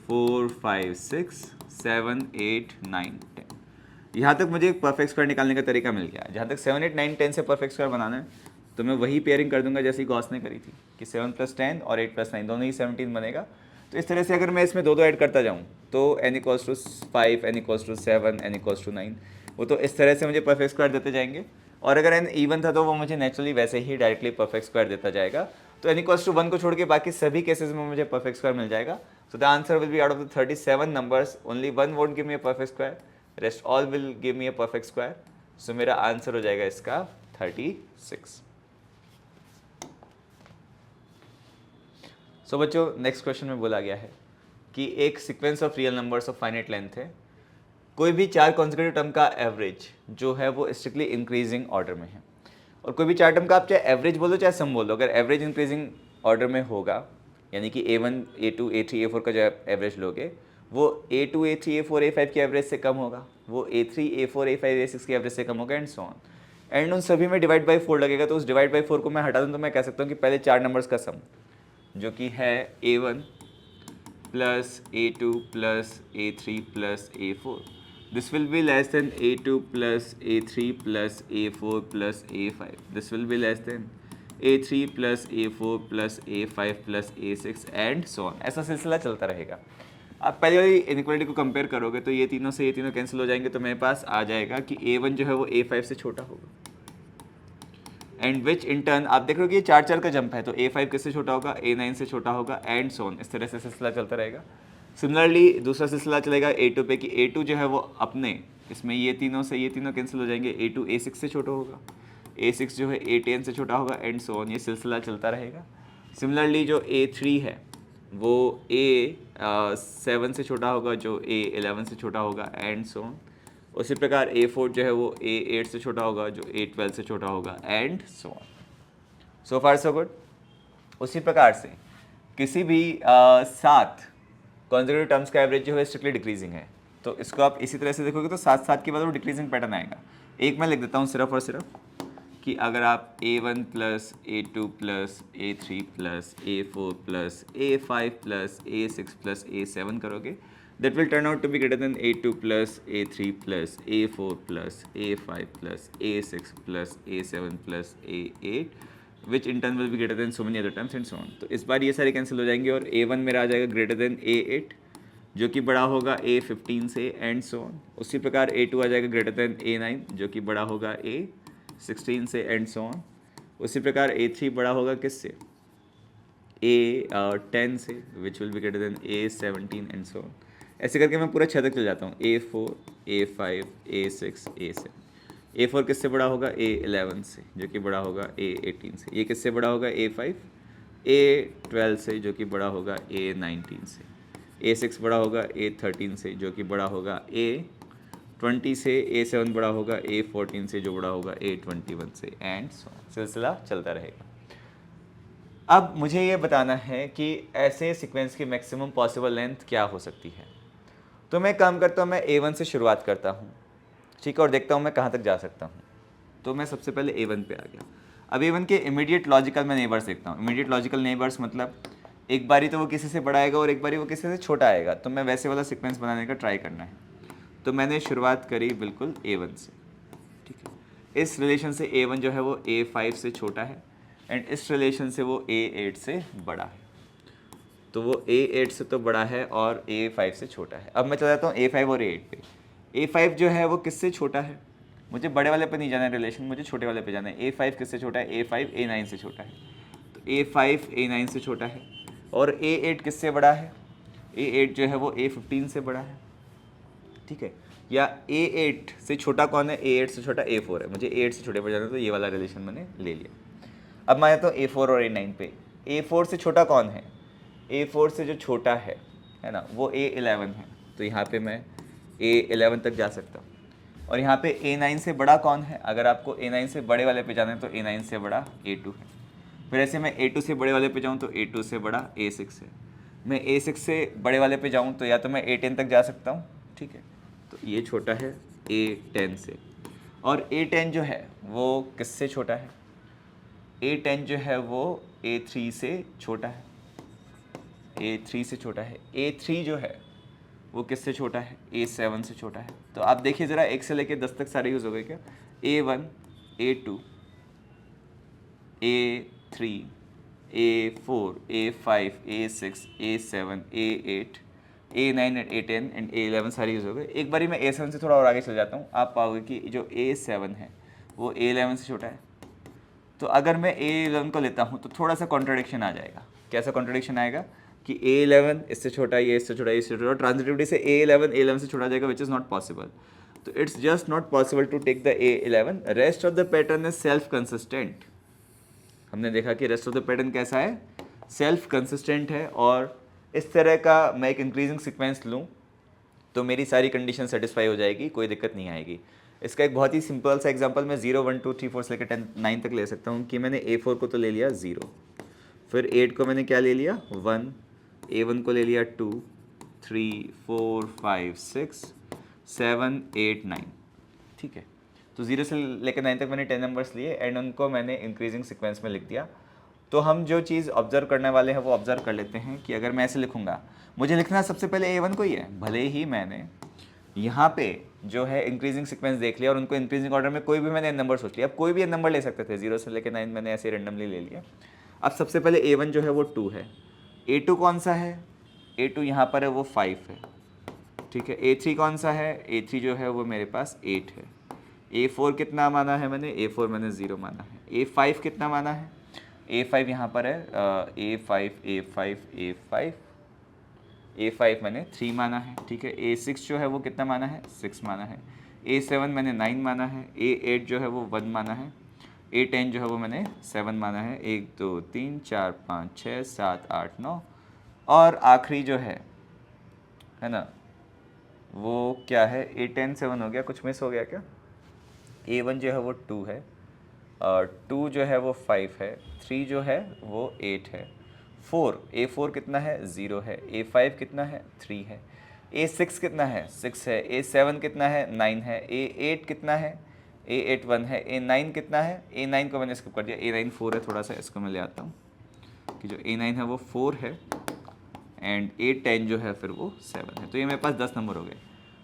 Speaker 1: 4 5 6 7 8 9 10। यहाँ तक मुझे एक परफेक्ट स्क्वायर निकालने का तरीका मिल गया। जहाँ तक 7 8 9 10 से परफेक्ट स्क्वायर बनाना है तो मैं वही पेयरिंग कर दूंगा जैसी गॉस ने करी थी कि 7 + 10 और 8 + 9 दोनों ही 17 बनेगा। तो इस तरह से अगर मैं इसमें 2 ऐड करता जाऊँ तो n = 5, n = 7, n = 9, वो तो इस तरह से मुझे परफेक्ट स्क्वायर देते जाएंगे। और अगर n इवन था तो वो मुझे नेचुरली वैसे ही डायरेक्टली परफेक्ट स्क्वायर देता जाएगा। तो n = 1 को छोड़ के बाकी सभी केसेस में मुझे परफेक्ट स्क्वायर मिल जाएगा। So the answer will be out of the 37 numbers, only one won't give me a perfect square, rest all will give me a perfect square. So मेरा आंसर हो जाएगा इसका 36। So बच्चों, नेक्स्ट क्वेश्चन में बोला गया है कि एक sequence of real numbers of finite length है, कोई भी 4 कॉन्सेक्यूटिव टर्म का एवरेज जो है वो स्ट्रिक्टली इंक्रीजिंग ऑर्डर में है। और कोई भी 4 टर्म का आप चाहे एवरेज बोलो चाहे सम बोलो, अगर एवरेज इंक्रीजिंग ऑर्डर में होगा, यानी कि A1 A2 A3 A4 का जो एवरेज लोगे वो A2 A3 A4 A5 के एवरेज से कम होगा, वो A3 A4 A5 A6 के एवरेज से कम होगा, एंड सो ऑन। एंड उन सभी में डिवाइड बाई 4 लगेगा। तो उस डिवाइड बाई 4 को मैं हटा दूँ तो मैं कह सकता हूँ कि पहले 4 नंबर्स का सम जो कि है A1 + A2 + A3 + A4, this will be less than a2 plus a3 plus a4 plus a5. This will be less than a3 plus a4 plus a5 plus a6 and so on. ऐसा सिलसिला चलता रहेगा. आप पहले वाली इनइक्वालिटी को कंपेयर करोगे तो ये तीनों कैंसिल हो जाएंगे, तो मेरे पास आ जाएगा कि a1 जो है वो a5 से छोटा होगा. एंड विच इन टर्न आप देख रहे हो कि ये 4 का जंप है, तो a5 किससे छोटा होगा, a9 से छोटा होगा एंड सो ऑन. इस तरह से सिलसिला चलता रहेगा. सिमिलरली दूसरा सिलसिला चलेगा a2 पे कि a2 जो है वो अपने इसमें ये तीनों कैंसिल हो जाएंगे. a2 a6 से छोटा होगा, a6 जो है a10 से छोटा होगा एंड सो ऑन. ये सिलसिला चलता रहेगा. सिमिलरली जो a3 है वो a7 से छोटा होगा, जो a11 से छोटा होगा एंड सो ऑन. उसी प्रकार a4 जो है वो a8 से छोटा होगा, जो a12 से छोटा होगा and so on. So far so good. उसी प्रकार से किसी भी 7 कॉन्सेक्यूटिव टर्म्स का एवरेज जो है स्ट्रिक्टली डिक्रीजिंग है, तो इसको आप इसी तरह से देखोगे तो 7 के बाद वो डिक्रीजिंग पैटर्न आएगा. एक मैं लिख देता हूँ सिर्फ और सिर्फ कि अगर आप a1 plus a2 plus a3 plus a4 plus a5 plus a6 plus a7 करोगे, that will turn out to be greater than a2 plus a3 plus a4 plus a5 plus a6 plus a7 plus a8, which in turn will be greater than so many other terms and so on. तो इस बार ये सारे कैंसिल हो जाएंगे और a1 मेरा आ जाएगा greater than a8 जो कि बड़ा होगा a15 से एंड सो ऑन. उसी प्रकार a2 आ जाएगा greater than a9 जो कि बड़ा होगा a16 से एंड सो ऑन. उसी प्रकार a3 बड़ा होगा किससे, a10 से, which will be greater than a17 and so on. ऐसे करके मैं पूरा 6 तक चल जाता हूँ. a4, a5, a6, a7. a4 किससे बड़ा होगा, a11 से जो कि बड़ा होगा a18 से. ये किससे बड़ा होगा, a5, a12 से जो कि बड़ा होगा a19 से. a6 बड़ा होगा a13 से जो कि बड़ा होगा a20 से. a7 बड़ा होगा a14 से जो बड़ा होगा a21 से एंड सो सिलसिला चलता रहेगा. अब मुझे ये बताना है कि ऐसे सीक्वेंस की मैक्सिमम पॉसिबल लेंथ क्या हो सकती है. तो मैं काम करता हूँ, मैं a1 से शुरुआत करता हूँ, ठीक है, और देखता हूँ मैं कहाँ तक जा सकता हूँ. तो मैं सबसे पहले a1 पे आ गया. अब a1 के इमीडिएट लॉजिकल मैं नेबर्स देखता हूँ. इमीडिएट लॉजिकल नेबर्स मतलब एक बारी तो वो किसी से बड़ा आएगा और एक बारी वो किसी से छोटा आएगा, तो मैं वैसे वाला सीक्वेंस बनाने का ट्राई करना है. तो मैंने शुरुआत करी बिल्कुल a1 से, ठीक है. इस रिलेशन से a1 जो है वो a5 से छोटा है एंड इस रिलेशन से वो a8 से बड़ा है. तो वो a8 से तो बड़ा है और a5 से छोटा है. अब मैं चला जाता हूँ a5 और a8 पे. a5 जो है वो किससे छोटा है, मुझे बड़े वाले पे नहीं जाना है रिलेशन, मुझे छोटे वाले पे जाना है. a5 किससे छोटा है, a5 a9 से छोटा है. तो a5 a9 से छोटा है. और a8 किससे बड़ा है, a8 जो है वो a15 से बड़ा है, ठीक है. या a8 से छोटा कौन है, a8 से छोटा a4 है. मुझे a8 से छोटे पर जाना है, तो ये वाला रिलेशन मैंने ले लिया. अब मैं आता हूँ a4 और a9 पे. a4 से छोटा कौन है, a4 से जो छोटा है ना, वो a11 है. तो यहाँ पे मैं a11 तक जा सकता हूँ. और यहाँ पे a9 से बड़ा कौन है, अगर आपको a9 से बड़े वाले पे जाना है तो a9 से बड़ा a2 है. फिर ऐसे मैं a2 से बड़े वाले पे जाऊँ तो a2 से बड़ा a6 है. मैं a6 से बड़े वाले पे जाऊँ तो या तो मैं a10 तक जा सकता हूँ, ठीक है. तो ये छोटा है a10 से. और a10 जो है वो किससे छोटा है, a10 जो है वो a3 से छोटा है. a3 से छोटा है. a3 जो है वो किससे छोटा है, a7 से छोटा है. तो आप देखिए ज़रा 1 से लेकर 10 तक सारे यूज़ हो गए क्या. a1, a2, a3, a4, a5, a6, a7, a8, a9 and a10 and a11 सारे यूज़ हो गए. एक बारी मैं a7 से थोड़ा और आगे चल जाता हूँ. आप पाओगे कि जो a7 है वो a11 से छोटा है. तो अगर मैं a11 को लेता हूँ तो थोड़ा सा कॉन्ट्रडिक्शन आ जाएगा. कैसा कॉन्ट्रडिक्शन आएगा कि a11 इससे छोटा है, ये इससे छोटा है, इससे छोटा, ट्रांजिटिविटी से a11 से छोटा जाएगा, विच इज़ नॉट पॉसिबल. तो it's just not possible to take the a11. Rest of the pattern is self consistent. हमने देखा कि रेस्ट ऑफ द पैटर्न कैसा है, सेल्फ कंसिस्टेंट है. और इस तरह का मैं एक इंक्रीजिंग सीक्वेंस लूँ तो मेरी सारी कंडीशन सेटिस्फाई हो जाएगी, कोई दिक्कत नहीं आएगी. इसका एक बहुत ही सिंपल सा एग्जांपल मैं 0, 1, 2, 3, 4 से लेकर 9 तक ले सकता हूँ कि मैंने a4 को तो ले लिया 0, फिर 8 को मैंने क्या ले लिया 1, a1 को ले लिया 2, 3, 4, 5, 6, 7, 8, 9, ठीक है. तो 0 से लेकर 9 तक मैंने 10 नंबर्स लिए एंड उनको मैंने इंक्रीजिंग सीक्वेंस में लिख दिया. तो हम जो चीज़ ऑब्जर्व करने वाले हैं वो ऑब्जर्व कर लेते हैं कि अगर मैं ऐसे लिखूँगा, मुझे लिखना सबसे पहले a1 को ही है. भले ही मैंने यहाँ पे जो है इंक्रीजिंग सीक्वेंस देख लिया और उनको इंक्रीजिंग ऑर्डर में कोई भी मैंने नंबर सोच लिया। अब कोई भी नंबर ले सकते थे, 0 से लेकर 9 मैंने ऐसे रेंडमली ले लिया। अब सबसे पहले A1 जो है वो 2 है, A2 कौन सा है, A2 यहाँ पर है वो 5 है, ठीक है। A3 कौन सा है, A3 जो है वो मेरे पास 8 है। A4 कितना माना है मैंने, A4 मैंने 0 माना है। A5 कितना माना है, A5 यहाँ पर है A5 मैंने 3 माना है, ठीक है। A6 जो है वो कितना माना है, 6 माना है। A7 मैंने 9 माना है। A8 जो है वो 1 माना है। A10 जो है वो मैंने 7 माना है। 1 2 3 4 5 6 7 8 9 और आखिरी जो है ना, वो क्या है, A10 7 हो गया, कुछ मिस हो गया क्या। A1 जो है वो 2 है, 2 जो है वो 5 है, 3 जो है वो 8 है, 4 A4 कितना है, 0 है। A5 कितना है, 3 है। A6 कितना है, 6 है। A7 कितना है, 9 है। A8 कितना है, A8 1 है। A9 कितना है, A9 को मैंने स्किप कर दिया, A9 4 है। थोड़ा सा इसको मैं ले आता हूँ कि जो A9 है वो 4 है एंड A10 जो है फिर वो 7 है। तो ये मेरे पास 10 नंबर हो गए।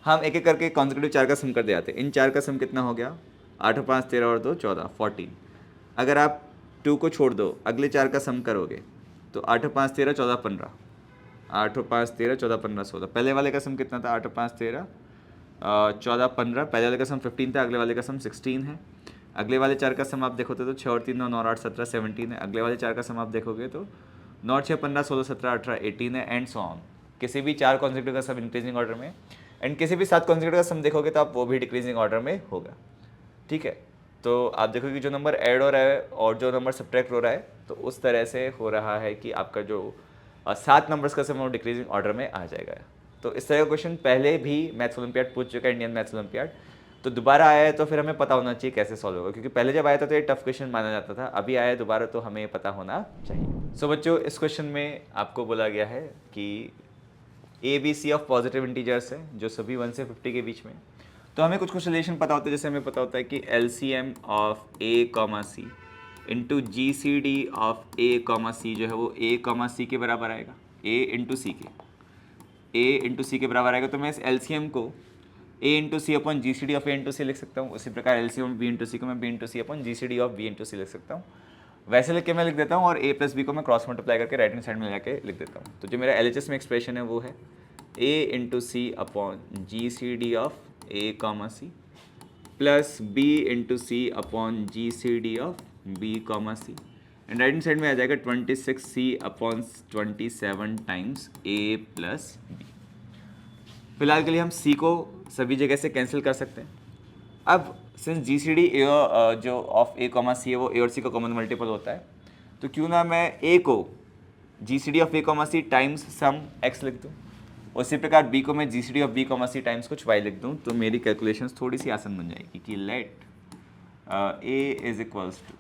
Speaker 1: हम एक एक करके कॉन्सेक्यूटिव 4 का सम कर दे आते हैं। इन 4 का सम कितना हो गया, 8 और 5 13 और 2 14 14। अगर आप 2 को छोड़ दो, अगले 4 का सम करोगे तो 8 और 5 13 14 15, 8 और 5 13 14 15 16। पहले वाले का सम कितना था, 8 और 5 13 14 15। पहले वाले का सम 15 था, अगले वाले का सम 16 है। अगले वाले 4 का सम आप देखोगे तो 6 और 3 9 और 8 17 17 है। अगले वाले 4 का सम आप देखोगे तो 9 6 15 16 17 18 18 है एंड सो ऑन। किसी भी 4 कॉन्सेक्यूटिव का सम इंक्रीजिंग ऑर्डर में एंड किसी भी 7 कॉन्सेक्यूटिव का सम देखोगे तो आप वो भी डिक्रीजिंग ऑर्डर में होगा, ठीक है। तो आप देखोगे कि जो नंबर ऐड हो रहा है और जो नंबर सब्ट्रैक्ट हो रहा है तो उस तरह से हो रहा है कि आपका जो 7 नंबर्स का सम वो डिक्रीजिंग ऑर्डर में आ जाएगा। तो इस तरह का क्वेश्चन पहले भी मैथ्स ओलंपियाड पूछ चुका है, इंडियन मैथ्स ओलंपियाड। तो दोबारा आया है तो फिर हमें पता होना चाहिए कैसे सॉल्व होगा, क्योंकि पहले जब आया था तो ये टफ क्वेश्चन माना जाता था, अभी आया है दोबारा तो हमें पता होना चाहिए। सो बच्चों, इस क्वेश्चन में आपको बोला गया है कि ABC ऑफ पॉजिटिव इंटीजर्स है जो सभी 1 से 50 के बीच में। तो हमें कुछ रिलेशन पता होता है, जैसे हमें पता होता है कि LCM of A, C into GCD of A, C जो है वो A, C के बराबर आएगा, A इंटू सी के बराबर आएगा। तो मैं इस LCM को A into C upon GCD of A into C लिख सकता हूँ। उसी प्रकार LCM B इंटू सी को मैं B into C upon GCD of B into C लिख सकता हूँ। वैसे लिख के मैं लिख देता हूँ और A प्लस B को मैं क्रॉस मल्टीप्लाई करके राइट हैंड साइड में जाके लिख देता हूँ। तो जो मेरा LHS में एक्सप्रेशन है वो है A into C upon GCD of A, C plus B into C upon GCD of B, C and right hand side में आ जाएगा 26C upon 27 times A plus B। फिलहाल के लिए हम C को सभी जगह से कैंसिल कर सकते हैं। अब सिंस GCD जो ऑफ A, C है वो A और C का कॉमन मल्टीपल होता है, तो क्यों ना मैं A को GCD of A, C times some X लिख दूँ, उसी प्रकार B को मैं GCD of B, C times कुछ Y लिख दूँ, तो मेरी कैलकुलेशंस थोड़ी सी आसान बन जाएगी कि let A is equals to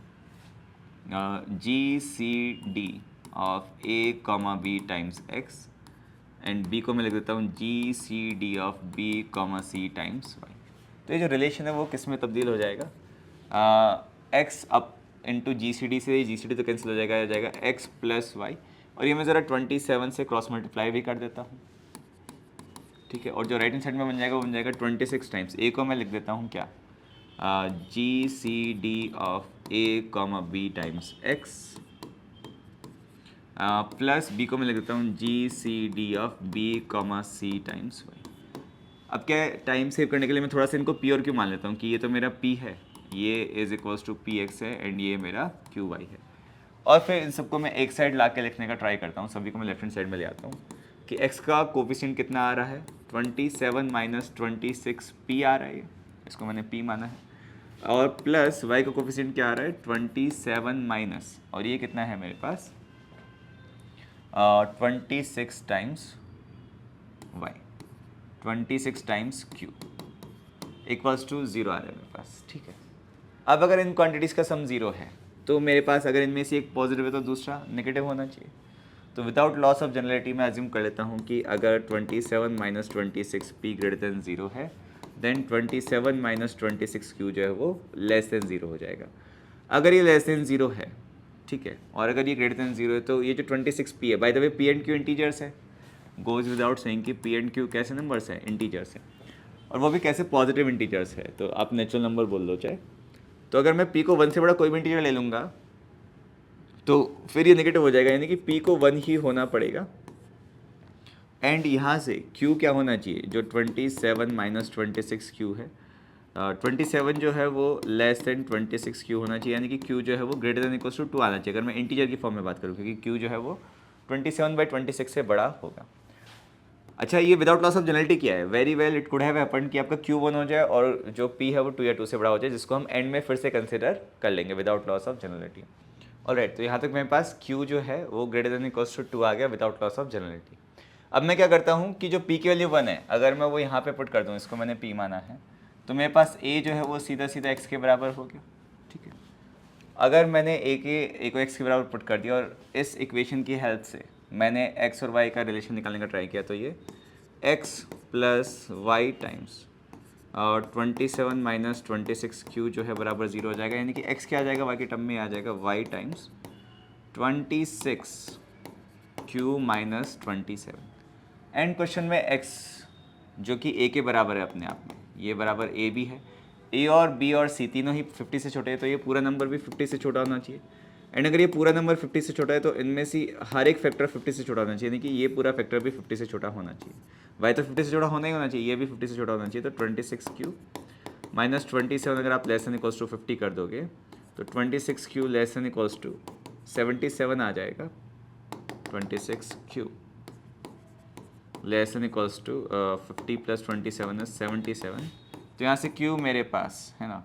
Speaker 1: GCD of A, B times X and B को मैं लिख देता हूँ GCD of B, C times Y। तो ये जो रिलेशन है वो किस में तब्दील हो जाएगा, X अप इंटू GCD से GCD तो कैंसिल हो जाएगा X प्लस Y, और ये मैं ज़रा 27 से क्रॉस मल्टीप्लाई भी कर देता हूँ, ठीक है। और जो राइट हैंड साइड में बन जाएगा वो बन जाएगा 26 टाइम्स A को मैं लिख देता हूँ क्या, GCD of A, B times X plus B को मैं लिख देता हूँ GCD of B, C times Y। अब क्या है, टाइम सेव करने के लिए मैं थोड़ा सा इनको P और Q मान लेता हूँ कि ये तो मेरा P है, ये इज इक्वल्स टू PX है एंड ये मेरा QY है। और फिर इन सबको मैं एक साइड ला के लिखने का ट्राई करता हूँ, सभी को मैं लेफ्ट हैंड साइड में ले आता हूँ कि X का कोफिशिएंट कितना आ रहा है, 27 माइनस 26 P आ रहा है, इसको मैंने P माना है, और प्लस Y का कोफिशिएंट क्या आ रहा है 27 माइनस, और ये कितना है मेरे पास 26 times Y, 26 times Q equals to 0 आ रहा है मेरे पास, ठीक है। अब अगर इन क्वांटिटीज़ का सम 0 है तो मेरे पास अगर इनमें से एक पॉजिटिव है तो दूसरा नेगेटिव होना चाहिए। तो विदाउट लॉस ऑफ जनरलिटी मैं अज्यूम कर लेता हूँ कि अगर 27 माइनस 26 P ग्रेटर देन 0 है देन 27 माइनस 26 Q जो है वो लेस देन 0 हो जाएगा। अगर ये लेस देन 0 है, ठीक है, और अगर ये ग्रेटर देन 0 है तो ये जो 26 P है, by the way P and Q integers है, गोज विदाउट सेइंग कि P एंड Q कैसे नंबर्स हैं, इंटीजर्स हैं। और वो भी कैसे, पॉजिटिव इंटीजर्स है, तो आप नेचुरल नंबर बोल दो चाहे। तो अगर मैं p को 1 से बड़ा कोई भी इंटीजर ले लूँगा तो फिर ये नेगेटिव हो जाएगा, यानी कि p को 1 ही होना पड़ेगा। एंड यहाँ से q क्या होना चाहिए, जो 27 माइनस 26 q है, 27 जो है वो लेस देन 26 q होना चाहिए, यानी कि q जो है वो ग्रेटर देन इक्वल्स टू 2 आना चाहिए, अगर मैं इंटीजर की फॉर्म में बात करूँ, क्योंकि q जो है वो 27/26 से बड़ा होगा। अच्छा, ये विदाउट लॉस ऑफ जनरलिटी किया है, very well it could have happened कि आपका q1 हो जाए और जो p है वो 2 या 2 से बड़ा हो जाए, जिसको हम एंड में फिर से कंसिडर कर लेंगे without loss of generality. Alright, तो यहाँ तक मेरे पास q जो है वो ग्रेटर देन इक्वल्स टू 2 आ गया विदाउट लॉस ऑफ जनरलिटी। अब मैं क्या करता हूँ कि जो p की वैल्यू 1 है, अगर मैं वो यहाँ पे पुट कर दूँ, इसको मैंने p माना है, तो मेरे पास a जो है वो सीधा सीधा x के बराबर हो गया। ठीक है, अगर मैंने a को x के बराबर पुट कर दिया और इस इक्वेशन की हेल्प से मैंने x और y का रिलेशन निकालने का ट्राई किया, तो ये x प्लस वाई टाइम्स और 27 माइनस 26 q जो है बराबर 0 हो जाएगा, यानी कि x क्या आ जाएगा, y के टर्म में आ जाएगा y times 26 q minus 27। And question में x जो कि a के बराबर है अपने आप में, ये बराबर a भी है, a और b और c तीनों ही 50 से छोटे हैं, तो ये पूरा नंबर भी 50 से छोटा होना चाहिए। एंड अगर ये पूरा नंबर 50 से छोटा है तो इनमें से हर एक फैक्टर 50 से छोटा होना चाहिए, यानी कि ये पूरा फैक्टर भी 50 से छोटा होना चाहिए। y तो 50 से छोटा होना ही होना चाहिए, ये भी 50 से छोटा होना चाहिए। तो 26q माइनस 27 अगर आप लेस देन इक्वल्स टू 50 कर दोगे तो 26q less than equals to 77 आ जाएगा। 26q less than equals to 50 plus 27 is 77, तो यहाँ से q मेरे पास है ना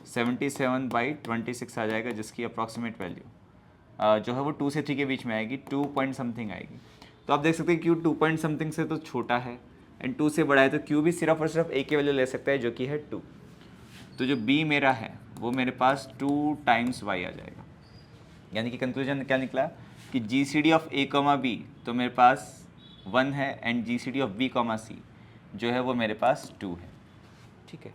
Speaker 1: 77/26 आ जाएगा, जिसकी अप्रॉक्सीमेट वैल्यू जो है वो 2 से 3 के बीच में आएगी, 2 पॉइंट समथिंग आएगी। तो आप देख सकते हैं q 2 पॉइंट समथिंग से तो छोटा है एंड 2 से बड़ा है, तो q भी सिर्फ और सिर्फ a की वैल्यू ले सकता है जो कि है 2। तो जो b मेरा है वो मेरे पास 2 टाइम्स y आ जाएगा, यानी कि कंक्लूजन क्या निकला कि GCD ऑफ a, b तो मेरे पास 1 है and GCD of b, c जो है वो मेरे पास 2 है। ठीक है,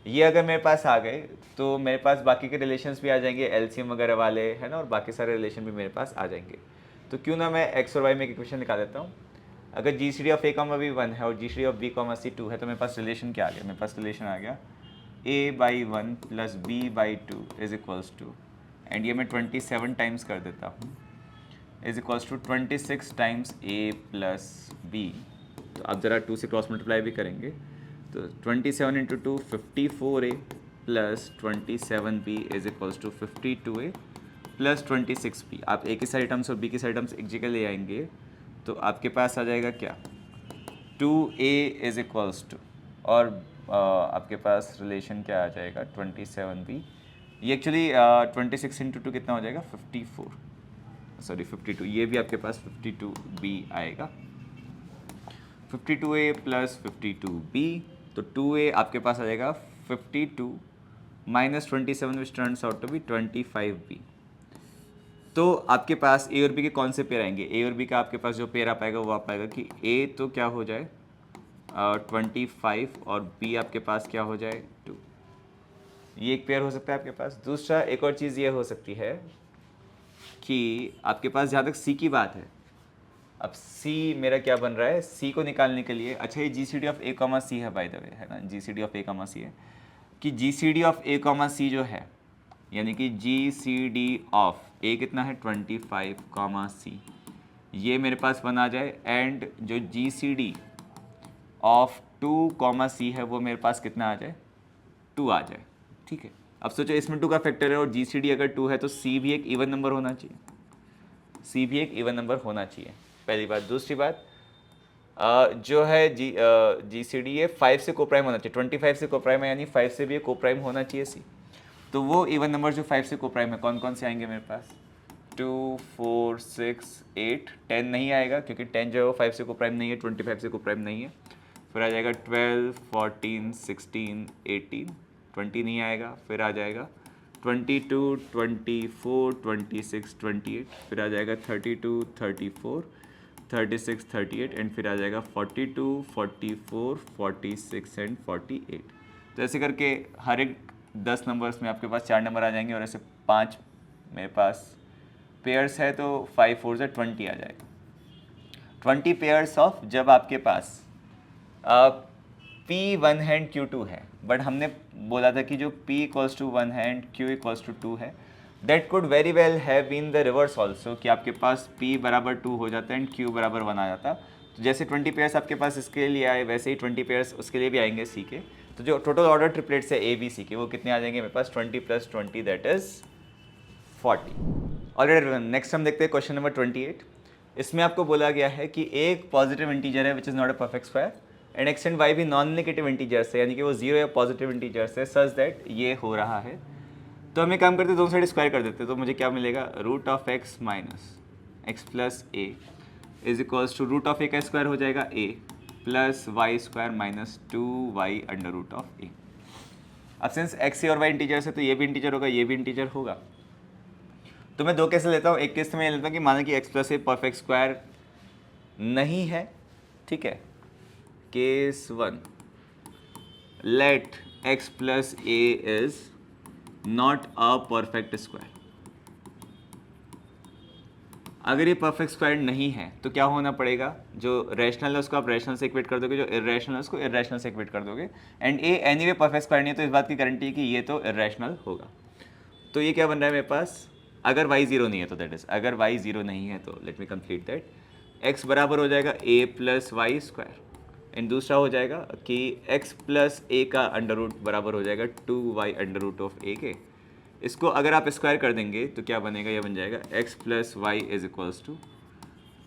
Speaker 1: ये अगर मेरे पास आ गए तो मेरे पास बाकी के रिलेशंस भी आ जाएंगे, एलसीएम वगैरह वाले, है ना, और बाकी सारे रिलेशन भी मेरे पास आ जाएंगे। तो क्यों ना मैं x और y में एक इक्वेशन निकाल देता हूँ। अगर GCD ऑफ a, b 1 है और GCD ऑफ b, c 2 है, तो मेरे पास रिलेशन क्या आ गया, मेरे पास रिलेशन आ गया a/1 plus b/2 is equals to, and ये मैं 27 टाइम्स कर देता हूँ, is equals to 26 times a plus b। तो आप ज़रा 2 से क्रॉस मल्टीप्लाई भी करेंगे तो 27 into 2 54a plus 27b is equals to 52a plus 26b। आप a की सारी टर्म्स और b की सारी टर्म्स एक जगह ले आएंगे तो आपके पास आ जाएगा क्या, 2a इज इक्वल्स टू, और आपके पास रिलेशन क्या आ जाएगा 27b। ये एक्चुअली 26 इंटू 2 कितना हो जाएगा 54, सॉरी 52, ये भी आपके पास 52b आएगा, 52a प्लस 52b। तो 2a आपके पास आ जाएगा 52 minus 27 which turns out to be 25b। तो आपके पास a और b के कौन से पेयर आएंगे, a और b का आपके पास जो पेयर आ पाएगा वो आ पाएगा कि a तो क्या हो जाए 25 और b आपके पास क्या हो जाए 2। ये एक पेयर हो सकता है आपके पास। दूसरा एक और चीज़ ये हो सकती है कि आपके पास जहाँ तक c की बात है, अब c मेरा क्या बन रहा है, c को निकालने के लिए, अच्छा ये GCD ऑफ a, c है बाय द वे, है ना, GCD ऑफ a, c है कि GCD ऑफ a, c जो है, यानी कि GCD ऑफ a कितना है 25, c, ये मेरे पास 1 आ जाए, एंड जो GCD ऑफ 2, c है वो मेरे पास कितना आ जाए 2 आ जाए। ठीक है, अब सोचो इसमें 2 का फैक्टर है और GCD अगर 2 है तो c भी एक इवन नंबर होना चाहिए, c भी एक इवन नंबर होना चाहिए, पहली बात। दूसरी बात जो है GCD ये 5 से कोप्राइम होना चाहिए, 25 से कोप्राइम है, यानी 5 से भी कोप्राइम होना चाहिए c। तो वो इवन नंबर जो 5 से कोप्राइम है कौन कौन से आएंगे मेरे पास, 2, 4, 6, 8, 10 नहीं आएगा क्योंकि 10 जो है वो 5 से कोप्राइम नहीं है, 25 से कोप्राइम नहीं है। फिर आ जाएगा 12, 14, 16, 18, 20 नहीं आएगा। फिर आ जाएगा 22, 24, 26, 28, फिर आ जाएगा 32, 34, 36, 38 एंड फिर आ जाएगा 42, 44, 46 एंड 48। तो ऐसे करके हर एक 10 नंबर्स में आपके पास 4 नंबर आ जाएंगे और ऐसे 5 मेरे पास पेयर्स है तो 5 4 से 20 आ जाएगा। 20 पेयर्स ऑफ, जब आपके पास P वन है एंड Q2 है, बट हमने बोला था कि जो P इक्वल्स टू 1 है एंड Q इक्वल्स टू 2 है, that could very well have been the reverse also, कि आपके पास P बराबर 2 हो जाता है एंड Q बराबर 1 आ जाता। तो जैसे 20 पेयर्स आपके पास इसके लिए आए, वैसे ही 20 पेयर्स उसके लिए भी आएंगे C के। तो जो टोटल ऑर्डर ट्रिपलेट्स है A B C के, वो कितने आ जाएंगे मेरे पास, 20 + 20 दैट इज़ 40। ऑलरेडी नेक्स्ट हम देखते हैं क्वेश्चन नंबर 28। इसमें आपको बोला गया है कि एक पॉजिटिव इंटीजर है which is not a perfect square and X and Y भी नॉन नेगेटिव इंटीजर्स है, यानी कि वो जीरो या पॉजिटिव इंटीजर्स है, सच दैट ये हो रहा है। तो हम एक काम करते, दोनों साइड स्क्वायर कर देते, तो मुझे क्या मिलेगा, root of X minus X plus A is equals to root of A का स्क्वायर हो जाएगा A plus Y square minus 2y under root of A. अब सिंस एक्स ए और वाई इंटीजर्स है तो ये भी इंटीजर होगा, ये भी इंटीजर होगा। तो मैं दो केस लेता हूँ। एक केस तो मैं ये लेता हूँ कि माना कि X plus A perfect square नहीं है, ठीक है। Case 1, let X plus A is not a perfect square. अगर ये परफेक्ट स्क्वायर नहीं है तो क्या होना पड़ेगा, जो रैशनल है उसको आप रैशनल से इक्वेट कर दोगे, जो इरेशनल है उसको इरेशनल से इक्वेट कर दोगे, and A anyway perfect square नहीं है तो इस बात की गारंटी है कि ये तो इरेशनल होगा। तो ये क्या बन रहा है मेरे पास, अगर y 0 नहीं है तो दैट इज, अगर y 0 नहीं है तो let me complete that, x बराबर हो जाएगा a plus Y square, and दूसरा हो जाएगा कि x प्लस ए का अंडर रूट बराबर हो जाएगा 2y अंडर रूट ऑफ ए के। इसको अगर आप स्क्वायर कर देंगे तो क्या बनेगा, ये बन जाएगा x plus Y is equals to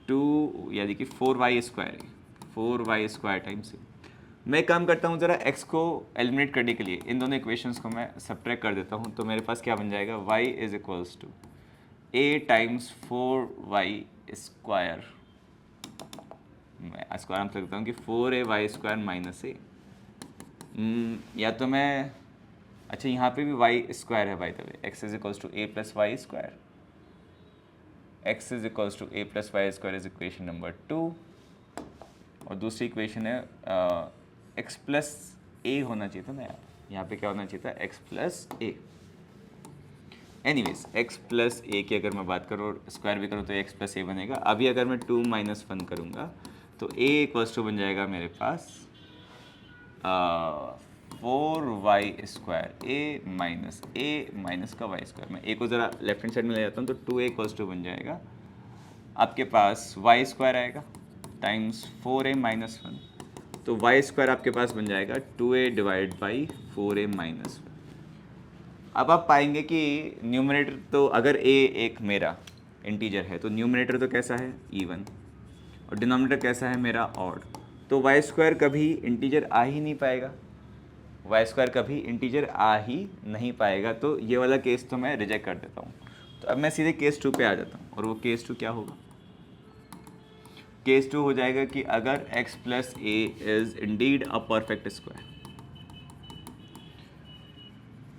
Speaker 1: 2, यानी कि 4y square, 4y square times ए। मैं काम करता हूँ ज़रा x को एलिमिनेट करने के लिए इन दोनों इक्वेशंस को मैं सब्ट्रैक्ट कर देता हूँ, तो मेरे पास क्या बन जाएगा, y is equals to a times 4y square, मैं स्क्वायर हम लिखता हूँ कि 4ay स्क्वायर माइनस ए, या तो मैं, अच्छा यहाँ पे भी y स्क्वायर है by the way, x is equals to a plus Y square, x is equals to a plus Y square is equation number 2, और दूसरी इक्वेशन है x प्लस ए होना चाहिए था ना यार, यहाँ पे क्या होना चाहिए था, x प्लस ए। एनीवेज x प्लस ए की अगर मैं बात करूँ और स्क्वायर भी करूँ तो x प्लस ए बनेगा। अभी अगर मैं 2 माइनस 1 करूँगा तो a इक्वल्स टू बन जाएगा मेरे पास 4y स्क्वायर a माइनस का y स्क्वायर। मैं a को ज़रा लेफ्ट हैंड साइड में ले जाता हूँ तो 2a इक्वल्स टू बन जाएगा आपके पास y स्क्वायर आएगा टाइम्स 4a माइनस 1, तो y स्क्वायर आपके पास बन जाएगा 2a divide by 4a minus 1। अब आप पाएंगे कि न्यूमरेटर तो अगर a एक मेरा इंटीजर है तो न्यूमरेटर तो कैसा है, इवन, और डिनोमिनेटर कैसा है मेरा ऑड, तो y स्क्वायर कभी इंटीजर आ ही नहीं पाएगा, y स्क्वायर कभी इंटीजर आ ही नहीं पाएगा। तो ये वाला केस तो मैं रिजेक्ट कर देता हूँ। तो अब मैं सीधे केस 2 पे आ जाता हूँ, और वो केस 2 क्या होगा, केस 2 हो जाएगा कि अगर x plus A is indeed a perfect square,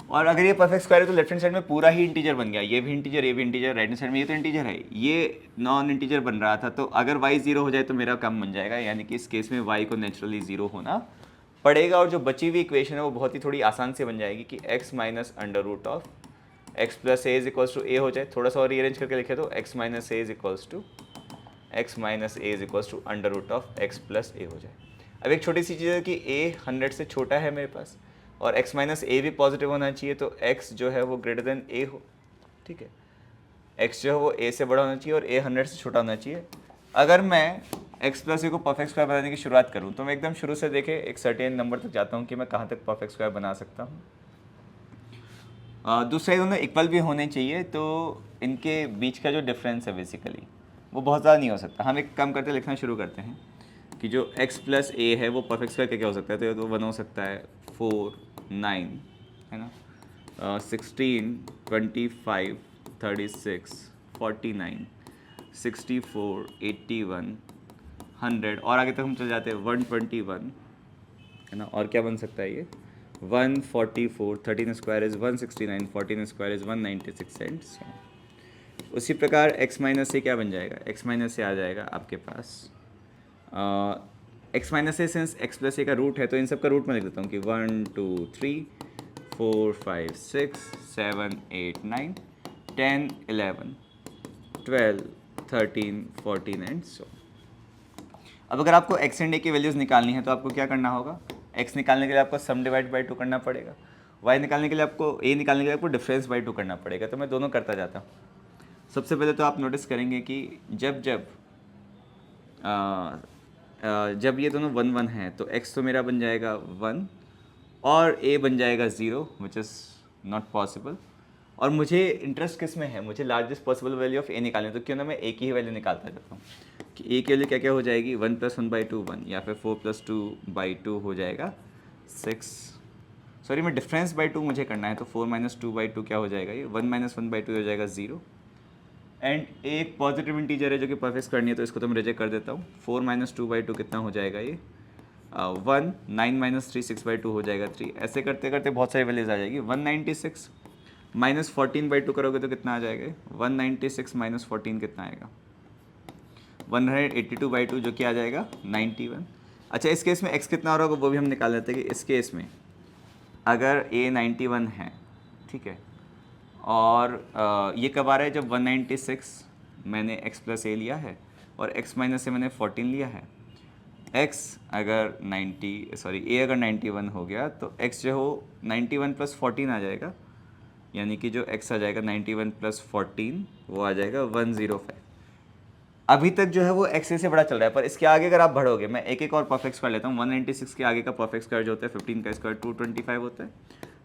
Speaker 1: और अगर ये परफेक्ट स्क्वायर है तो लेफ्ट हैंड साइड में पूरा ही इंटीजर बन गया, ये भी इंटीजर, ये भी इंटीजर, राइट हैंड साइड में ये तो इंटीजर है, ये नॉन इंटीजर बन रहा था। तो अगर y 0 हो जाए तो मेरा काम बन जाएगा, यानी कि इस केस में y को नेचुरली 0 होना पड़ेगा, और जो बची हुई इक्वेशन है वो बहुत ही थोड़ी आसान से बन जाएगी कि x minus under root of X plus A is equals to A हो जाए। थोड़ा सा और रीअरेंज करके लिखे तो x minus A is equals to under root of X plus A हो जाए। अब एक छोटी सी चीज़ है कि a 100 से छोटा है मेरे पास, और x माइनस ए भी पॉजिटिव होना चाहिए, तो x जो है वो ग्रेटर देन a हो, ठीक है। x जो है वो a से बड़ा होना चाहिए और a 100 से छोटा होना चाहिए। अगर मैं x प्लस ए को परफेक्ट स्क्वायर बनाने की शुरुआत करूँ तो मैं एकदम शुरू से देखे एक सर्टेन नंबर तक जाता हूँ कि मैं कहाँ तक परफेक्ट स्क्वायर बना सकता हूँ। दूसरा ये दोनों इक्वल भी होने चाहिए, तो इनके बीच का जो डिफरेंस है बेसिकली वो बहुत ज़्यादा नहीं हो सकता। हम एक काम करते लिखना शुरू करते हैं कि जो x प्लस ए है वो परफेक्ट स्क्वायर क्या हो सकता है, तो ये तो 1 हो सकता है, 4 9 है ना, 16 25 36 49 64 81 100, और आगे तक हम चल जाते हैं 121 है ना, और क्या बन सकता है ये 144, 13 square is 169, 14 square is 196 and so. उसी प्रकार x माइनस से क्या बन जाएगा, x माइनस से आ जाएगा आपके पास x माइनस से, सिंस x प्लस ए का रूट है तो इन सब का रूट मैं लिख देता हूँ कि 1 2 3 4 5 6 7 8 9 10 11 12 13 14 एंड सो। अब अगर आपको x एंड a की वैल्यूज़ निकालनी है तो आपको क्या करना होगा, एक्स निकालने के लिए आपको सम डिवाइड बाई 2 करना पड़ेगा, वाई निकालने के लिए आपको ए निकालने के लिए आपको डिफरेंस बाई 2 करना पड़ेगा। तो मैं दोनों करता जाता हूँ। सबसे पहले तो आप नोटिस करेंगे कि जब ये दोनों 1 1 हैं तो x तो मेरा बन जाएगा 1 और a बन जाएगा 0, विच इज़ नॉट पॉसिबल। और मुझे इंटरेस्ट किस में है, मुझे largest possible value of a निकालनी है। तो क्यों ना मैं a की ही वैल्यू निकालता जाता हूँ कि a की वैल्यू क्या क्या हो जाएगी, 1 + 1/2 1, या फिर 4 + 2/2 हो जाएगा 6। सॉरी, मैं डिफरेंस बाई 2 मुझे करना है, तो 4 - 2/2 क्या हो जाएगा, ये 1 - 1/2 हो जाएगा 0। एंड एक पॉजिटिव इंटीजर है जो कि परफेक्ट करनी है, तो इसको तो मैं रिजेक्ट कर देता हूँ। 4 - 2/2 कितना हो जाएगा, ये 1, 9 - 3 6/2 हो जाएगा 3। ऐसे करते करते बहुत सारी वैल्यूज आ जाएगी। 196 - 14/2 करोगे तो कितना आ जाएगा, 196 - 14 कितना आएगा, 182/2, जो कि आ जाएगा 91। अच्छा, इस केस में x कितना हो रहा होगा वो भी हम निकाल लेते हैं कि इस केस में अगर a 91 है, ठीक है, और ये कब आ रहा है, जब 196 मैंने x + a लिया है और x - a मैंने 14 लिया है। x अगर a अगर 91 हो गया तो x जो हो 91 + 14 आ जाएगा, यानी कि जो x आ जाएगा 91 + 14 वो आ जाएगा 105। अभी तक जो है वो x से बड़ा चल रहा है, पर इसके आगे अगर आप बढ़ोगे, मैं एक एक और परफेक्ट स्क्वायर लेता हूँ। 196 के आगे का परफेक्ट स्क्वायर जो होता है 15 का स्क्वायर 225 होता है,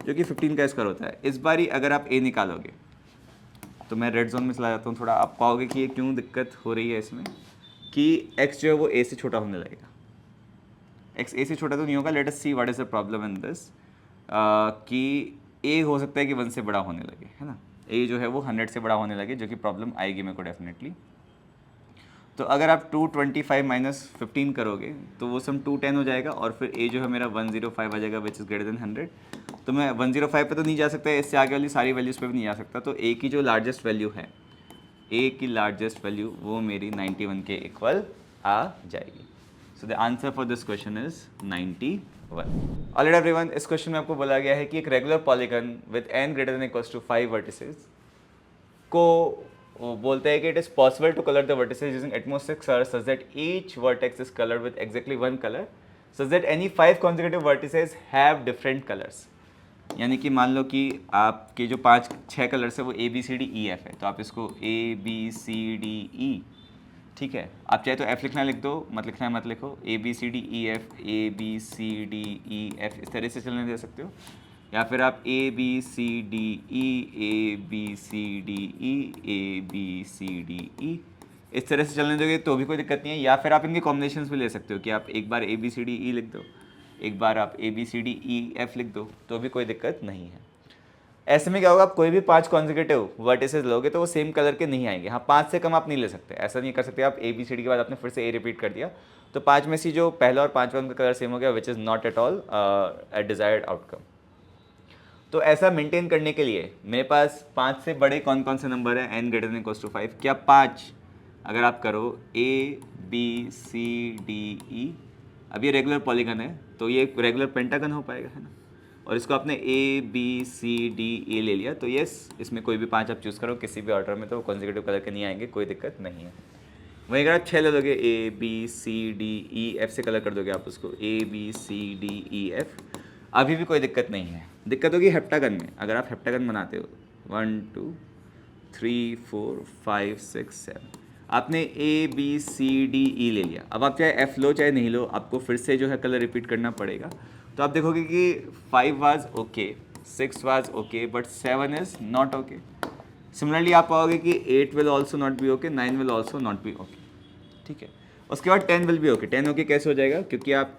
Speaker 1: जो कि 15 का स्क्वायर होता है। इस बारी अगर आप a निकालोगे तो मैं रेड जोन में चला जाता हूँ थोड़ा, आप पाओगे कि ये क्यों दिक्कत हो रही है इसमें, कि x जो है वो a से छोटा होने लगेगा। x a से छोटा तो नहीं होगा, let us see what is the problem in this, कि a हो सकता है कि 1 से बड़ा होने लगे, है ना, a जो है वो 100 से बड़ा होने लगे, जो कि प्रॉब्लम आएगी मेरे को डेफिनेटली। तो अगर आप 225 - 15 करोगे तो वो सम 210 हो जाएगा, और फिर a जो है मेरा 105 आ जाएगा, विच इज़ ग्रेटर देन 100। तो मैं 105 पे तो नहीं जा सकता, इससे आगे वाली सारी वैल्यूज़ पे भी नहीं जा सकता। तो a की जो लार्जेस्ट वैल्यू है, a की लार्जेस्ट वैल्यू वो मेरी 91 के इक्वल आ जाएगी। So the answer for this question is 91। Alright everyone, इस क्वेश्चन में आपको बोला गया है कि एक regular polygon with n greater than equals to 5 vertices को वो बोलते हैं कि it is possible to colour the vertices using atmospheric colour such that each vertex is coloured with exactly 1 colour such that any 5 consecutive vertices have different colours. यानी कि मान लो कि आपके जो 5-6 कलर्स है वो ABCDEF है, तो आप इसको ABCDE, ठीक है, आप चाहे तो F लिखना लिख दो, मत लिखना मत लिखो, ABCDEF ABCDEF इस तरह से चलने दे सकते हो, या फिर आप ABCDE ABCDE ABCDE इस तरह से चलने दोगे तो भी कोई दिक्कत नहीं है। या फिर आप इनके कॉम्बिनेशंस भी ले सकते हो कि आप एक बार ABCDE लिख दो, एक बार आप ABCDEF लिख दो, तो भी कोई दिक्कत नहीं है। ऐसे में क्या होगा, आप कोई भी 5 कॉन्जिक्यूटिव वर्टिसेस लोगे तो वो सेम कलर के नहीं आएंगे। हाँ, 5 से कम आप नहीं ले सकते, ऐसा नहीं कर सकते आप ABCD के बाद आपने फिर से A रिपीट कर दिया तो 5 में से जो पहला और 5वां उनका कलर सेम हो गया, विच is not at all a desired outcome. तो ऐसा मेंटेन करने के लिए मेरे पास 5 से बड़े कौन कौन से नंबर हैं n greater than equals to 5। क्या 5 अगर आप करो ABCDE, अब ये रेगुलर पॉलीगन है तो ये एक रेगुलर पेंटागन हो पाएगा, है ना, और इसको आपने ABCDE ले लिया तो यस, इसमें कोई भी 5 आप चूज़ करो किसी भी ऑर्डर में तो कॉन्जिक्यूटिव कलर के नहीं आएंगे, कोई दिक्कत नहीं है। वहीं अगर आप 6 ले लोगे ABCDEF से कलर कर दोगे आप उसको ABCDEF, अभी भी कोई दिक्कत नहीं है। दिक्कत होगी हेप्टागन में, अगर आप हेप्टागन बनाते हो 1 2 3 4 5 6 7, आपने ABCDE ले लिया, अब आप चाहे F लो चाहे नहीं लो, आपको फिर से जो है कलर रिपीट करना पड़ेगा। तो आप देखोगे कि 5 was okay, 6 was okay, but 7 is not okay. Similarly आप पाओगे कि 8 will also not be okay, 9 will also not be okay, ठीक है। उसके बाद 10 विल बी ओके। 10 ओके कैसे हो जाएगा, क्योंकि आप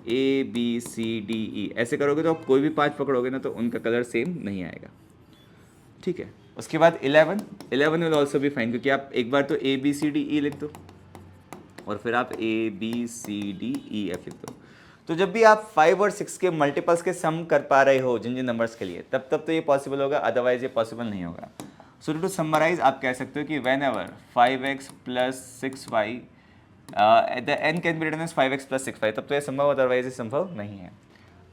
Speaker 1: ABCDE ऐसे करोगे तो आप कोई भी 5 पकड़ोगे ना तो उनका कलर सेम नहीं आएगा, ठीक है। उसके बाद 11 विल ऑल्सो बी फाइन, क्योंकि आप एक बार तो ABCDE लिख दो और फिर आप ABCDEF लिख दो। तो जब भी आप 5 और 6 के मल्टीपल्स के सम कर पा रहे हो जिन जिन नंबर्स के लिए, तब तो ये पॉसिबल होगा, अदरवाइज ये पॉसिबल नहीं होगा। सो टू समराइज आप कह सकते हो कि whenever 5x + 6y the n can be written as 5x + 6y, तब तो ये संभव, अदरवाइज ये संभव नहीं है।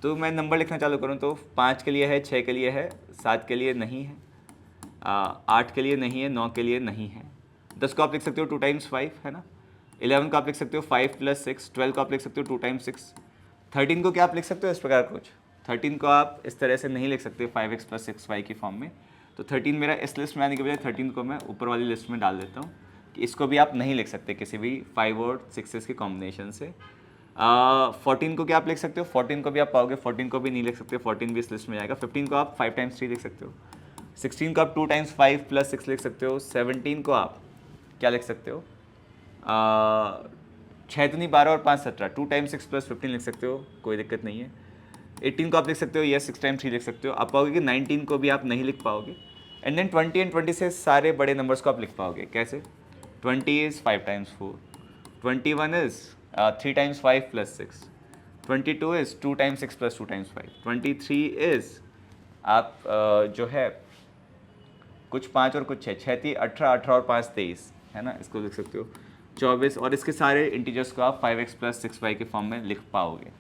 Speaker 1: तो मैं नंबर लिखना चालू करूँ तो 5 के लिए है, 6 के लिए है, 7 के लिए नहीं है, 8 के लिए नहीं है, 9 के लिए नहीं है, 10 को आप लिख सकते हो 2 × 5, है ना, 11 को आप लिख सकते हो 5 + 6, 12 को आप लिख सकते हो 2 × 6, 13 को क्या आप लिख सकते हो इस प्रकार कुछ, 13 को आप इस तरह से नहीं लिख सकते 5x + 6y की फॉर्म में। तो 13 मेरा इस लिस्ट में आने के बजाय 13 को मैं ऊपर वाली लिस्ट में डाल देता हूँ कि इसको भी आप नहीं लिख सकते किसी भी 5 और 6 के कॉम्बिनेशन से। 14 को क्या आप लिख सकते हो, 14 को भी आप पाओगे, 14 को भी नहीं लिख सकते, 14 भी इस लिस्ट में जाएगा। 15 को आप 5 × 3 लिख सकते हो, 16 को आप 2 × 5 + 6 लिख सकते हो, 17 को आप क्या लिख सकते हो, 6 दूनी 12 और 5 17, 2 × 6 + 15 लिख सकते हो, कोई दिक्कत नहीं है। 18 को आप लिख सकते हो, यस 6 × 3 लिख सकते हो। आप पाओगे कि 19 को भी आप नहीं लिख पाओगे। एंड देन 20 एंड 20 से सारे बड़े नंबर्स को आप लिख पाओगे। कैसे? 20 इज़ 5 × 4, 21 इज़ 3 × 5 + 6, 22 इज़ 2 × 6 + 2 × 5, 23 इज़ आप जो है कुछ 5 और कुछ 6, 6 × 3 18, 18 और 5 23, है ना, इसको लिख सकते हो। 24 और इसके सारे इंटीजर्स को आप 5x + 6y के फॉर्म में लिख पाओगे।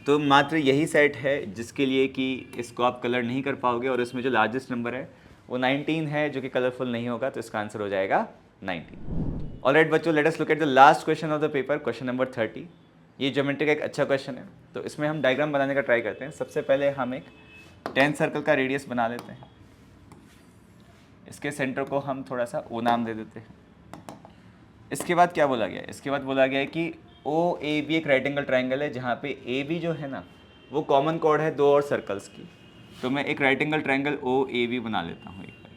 Speaker 1: तो मात्र यही सेट है जिसके लिए कि इसको आप कलर नहीं कर पाओगे, और इसमें जो लार्जेस्ट नंबर है वो 19 है जो कि कलरफुल नहीं होगा, तो इसका आंसर हो जाएगा 19। ऑलराइट बच्चों, let us look at the last question of the paper, question number 30। ये ज्योमेट्री का एक अच्छा क्वेश्चन है, तो इसमें हम डायग्राम बनाने का ट्राई करते हैं। सबसे पहले हम एक 10 सर्कल का रेडियस बना लेते हैं। इसके सेंटर को हम थोड़ा सा ओ नाम दे देते हैं। इसके बाद क्या बोला गया है? इसके बाद बोला गया है कि ओ ए बी एक राइट एंगल ट्राइंगल है, जहाँ पे ए बी जो है ना वो कॉमन कॉर्ड है 2 और सर्कल्स की। तो मैं एक right angle triangle O A B बना लेता हूँ एक बार,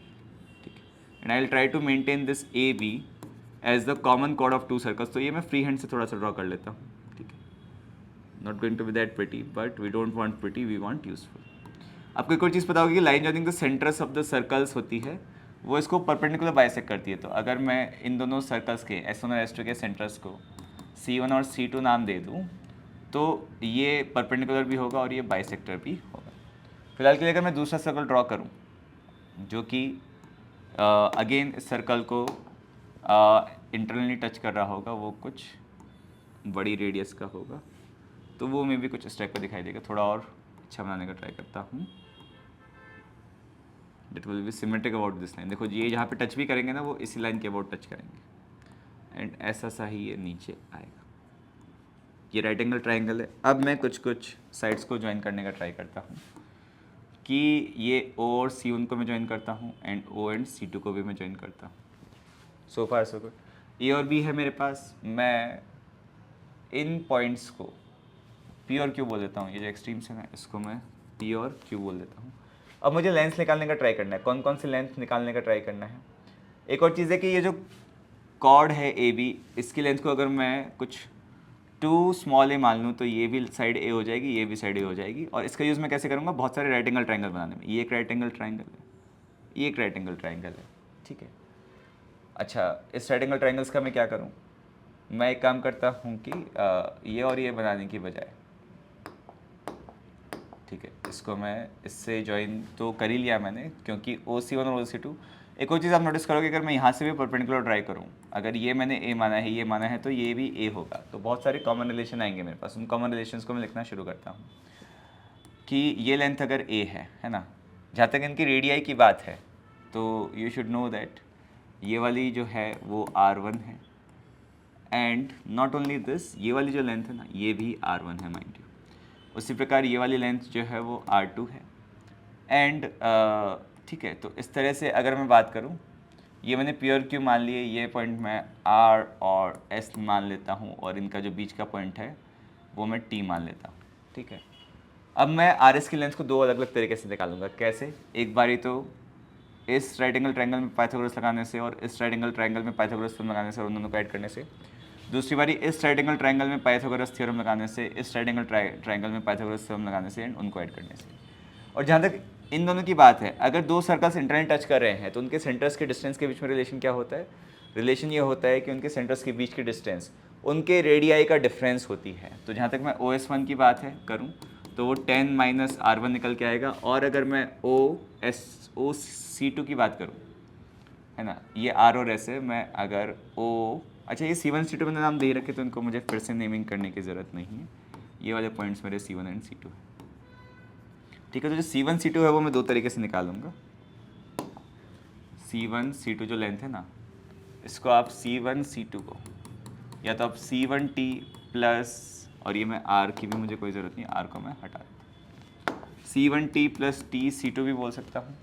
Speaker 1: ठीक है। And I will try to maintain this A B as the common chord of 2 circles. तो ये मैं फ्री हैंड से थोड़ा सा ड्रॉ कर लेता हूँ, ठीक है। Not going to be that pretty, but we don't want pretty, we want useful. आपको एक और चीज़ पता होगी कि line joining the centres of the circles होती है, वो इसको परपेंडिकुलर बाइसेक्ट करती है। तो अगर मैं इन दोनों सर्कल्स के S1 और S2 के सेंटर्स को C1 और C2 नाम दे दूँ तो ये परपेंडिकुलर भी होगा और ये बाइसेक्टर भी होगा। फिलहाल के लिए अगर मैं दूसरा सर्कल ड्रॉ करूँ जो कि अगेन इस सर्कल को इंटरनली टच कर रहा होगा, वो कुछ बड़ी रेडियस का होगा, तो वो में भी कुछ इस टाइप का दिखाई देगा। थोड़ा और अच्छा बनाने का ट्राई करता हूँ। That will be symmetric about this line। देखो ये जहाँ पे टच भी करेंगे ना वो इसी लाइन के अबाउट टच करेंगे, एंड ऐसा सा ही ये नीचे आएगा। ये राइट एंगल ट्राइंगल है। अब मैं कुछ कुछ साइड्स को ज्वाइन करने का ट्राई करता हूँ कि ये O और C1 को मैं ज्वाइन करता हूँ, एंड O एंड C2 को भी मैं ज्वाइन करता हूँ। सो फार सो गुड। A और B है मेरे पास। मैं इन पॉइंट्स को P और Q बोल देता हूँ। ये जो एक्सट्रीम्स है ना, इसको मैं P और Q बोल देता हूँ। अब मुझे लेंथ निकालने का ट्राई करना है। कौन कौन सी लेंथ निकालने का ट्राई करना है? एक और चीज़ है कि ये जो कॉर्ड है ए बी, इसकी लेंथ को अगर मैं कुछ 2 स्मॉल ए मान लूँ तो ये भी साइड ए हो जाएगी, ये भी साइड ए हो जाएगी। और इसका यूज़ मैं कैसे करूँगा? बहुत सारे राइट एंगल ट्राइंगल बनाने में। ये एक राइट एंगल ट्राइंगल है, ये एक राइट एंगल ट्राइंगल है, ठीक है। अच्छा, इस राइट एंगल ट्राइंगल्स का मैं क्या करूँ? मैं एक काम करता हूँ कि ये और ये बनाने की बजाय, ठीक है, इसको मैं इससे ज्वाइन तो कर ही लिया मैंने, क्योंकि OC1 और OC2। एक और चीज़ आप नोटिस करोगे, अगर मैं यहाँ से भी परपेंडिकुलर ट्राई करूँ, अगर ये मैंने A माना है, ये माना है, तो ये भी A होगा। तो बहुत सारे कॉमन रिलेशन आएंगे मेरे पास। उन कॉमन रिलेशंस को मैं लिखना शुरू करता हूँ कि ये लेंथ अगर A है ना, जहाँ तक इनकी रेडियाई की बात है, तो यू शुड नो दैट ये वाली जो है वो R1 है, एंड नॉट ओनली दिस, ये वाली जो लेंथ है ना, ये भी R1 है माइंड यू। उसी प्रकार ये वाली लेंथ जो है वो R2 है, एंड ठीक है। तो इस तरह से अगर मैं बात करूँ, ये मैंने P और Q मान लिए, ये पॉइंट मैं R और S मान लेता हूँ, और इनका जो बीच का पॉइंट है वो मैं T मान लेता हूँ, ठीक है। अब मैं RS की लेंथ को 2 अलग अलग तरीके से निकालूंगा। कैसे? एक बारी तो इस राइट एंगल ट्रायंगल में पाइथागोरस लगाने से, और इस राइट एंगल ट्रायंगल में पाइथागोरस थ्योरम लगाने से, और उन दोनों को ऐड करने से। दूसरी बारी इस राइट एंगल ट्रायंगल में पाइथागोरस थ्योरम लगाने से, इस राइट एंगल ट्रायंगल में पाइथागोरस थ्योरम लगाने से, एंड उनको ऐड करने से। और जहाँ तक इन दोनों की बात है, अगर 2 सर्कल्स इंटरनली टच कर रहे हैं तो उनके सेंटर्स के डिस्टेंस के बीच में रिलेशन क्या होता है? रिलेशन ये होता है कि उनके सेंटर्स के बीच की डिस्टेंस उनके रेडियाई का डिफरेंस होती है। तो जहाँ तक मैं OS1 की बात है करूँ तो वो 10 - R1 निकल के आएगा। और अगर मैं OC2 की बात करूँ, है ना, ये R और S है, मैं अगर अच्छा ये C1 C2 मैंने नाम दे ही रखे, तो इनको मुझे फिर से नेमिंग करने की ज़रूरत नहीं है। ये वाले पॉइंट्स मेरे C1 एंड C2 है, ठीक है। तो जो C1 C2 है वो मैं 2 तरीके से निकालूंगा। C1 C2 जो लेंथ है ना, इसको आप C1 C2 को या तो आप C1T प्लस, और ये मैं R की भी मुझे कोई ज़रूरत नहीं, R को मैं हटा देता हूँ, C1T प्लस TC2 भी बोल सकता हूँ,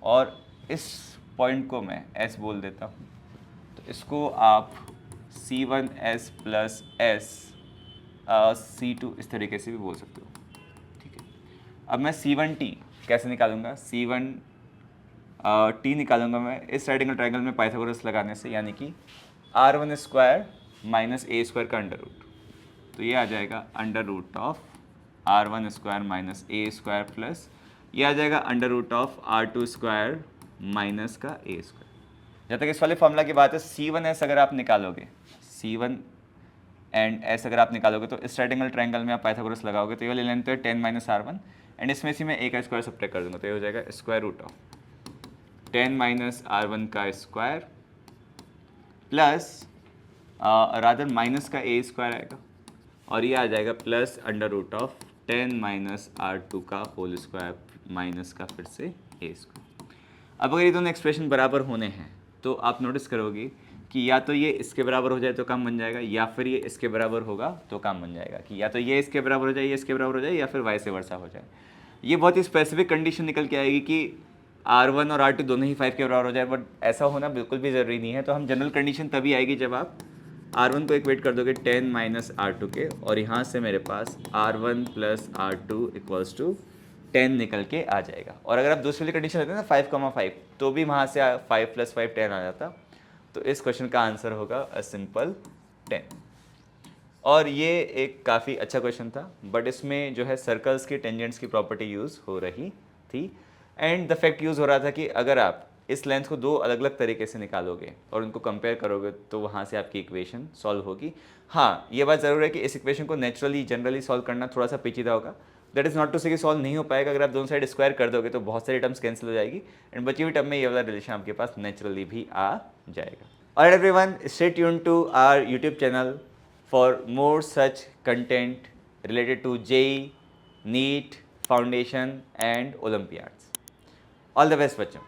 Speaker 1: और इस पॉइंट को मैं S बोल देता हूँ, तो इसको आप C1S प्लस S C2 इस तरीके से भी बोल सकते हो, ठीक है। अब मैं C1T कैसे निकालूंगा, C1T निकालूंगा मैं इस राइट एंगल ट्रायंगल में पाइथागोरस लगाने से, यानी कि R1 square minus A square का अंडर रूट, तो ये आ जाएगा under root of R1 square minus A square plus ये आ जाएगा under root of R2 square minus का A स्क्वायर। जब तक इस वाले फॉर्मूला की बात है, C1S अगर आप निकालोगे, C1 एंड S अगर आप निकालोगे तो इस राइट एंगल ट्रायंगल में आप पाइथागोरस लगाओगे तो ये वाली लेंथ है 10 माइनस R1, एंड इसमें से मैं A का स्क्वायर सब्ट्रैक्ट कर दूंगा, तो ये हो जाएगा square root of 10 minus R1 का स्क्वायर प्लस रादर माइनस का A स्क्वायर आएगा, और ये आ जाएगा plus under root of 10 minus R2 का होल स्क्वायर माइनस का फिर से A स्क्वायर। अब अगर ये दोनों एक्सप्रेशन बराबर होने हैं तो आप नोटिस करोगे कि या तो ये इसके बराबर हो जाए तो काम बन जाएगा, या फिर ये इसके बराबर होगा तो काम बन जाएगा, कि या तो ये इसके बराबर हो जाए, ये इसके बराबर हो जाए, या फिर वाइस वर्सा हो जाए। ये बहुत ही स्पेसिफिक कंडीशन निकल के आएगी कि R1 और R2 दोनों ही 5 के बराबर हो जाए, बट ऐसा होना बिल्कुल भी ज़रूरी नहीं है। तो हम जनरल कंडीशन तभी आएगी जब आप R1 को इक्वेट कर दोगे 10 माइनस R2 के, और यहाँ से मेरे पास R1 plus R2 equals to 10 निकल के आ जाएगा। और अगर आप दूसरी वाली कंडीशन लेते हैं ना 5,5, तो भी वहाँ से 5 प्लस 5 10 आ जाता। तो इस क्वेश्चन का आंसर होगा अ सिंपल 10। और ये एक काफ़ी अच्छा क्वेश्चन था, बट इसमें जो है सर्कल्स की टेंजेंट्स की प्रॉपर्टी यूज़ हो रही थी, एंड द फैक्ट यूज़ हो रहा था कि अगर आप इस लेंथ को दो अलग अलग तरीके से निकालोगे और उनको कंपेयर करोगे तो वहाँ से आपकी इक्वेशन सॉल्व होगी। हाँ, ये बात ज़रूर है कि इस इक्वेशन को नेचुरली जनरली सॉल्व करना थोड़ा सा पेचीदा होगा। दैट इज़ नॉट टू से कि सॉल्व नहीं हो पाएगा, अगर आप दोनों साइड स्क्वायर कर दोगे तो बहुत सारी टर्म्स कैंसिल हो जाएगी, एंड बची हुई टर्म में ये वाला रिलेशन आपके पास नेचुरली भी आ जाएगा। Alright everyone, stay tuned to our YouTube channel for more such content related to JEE, NEET, Foundation and Olympiads. All the best बच्चों।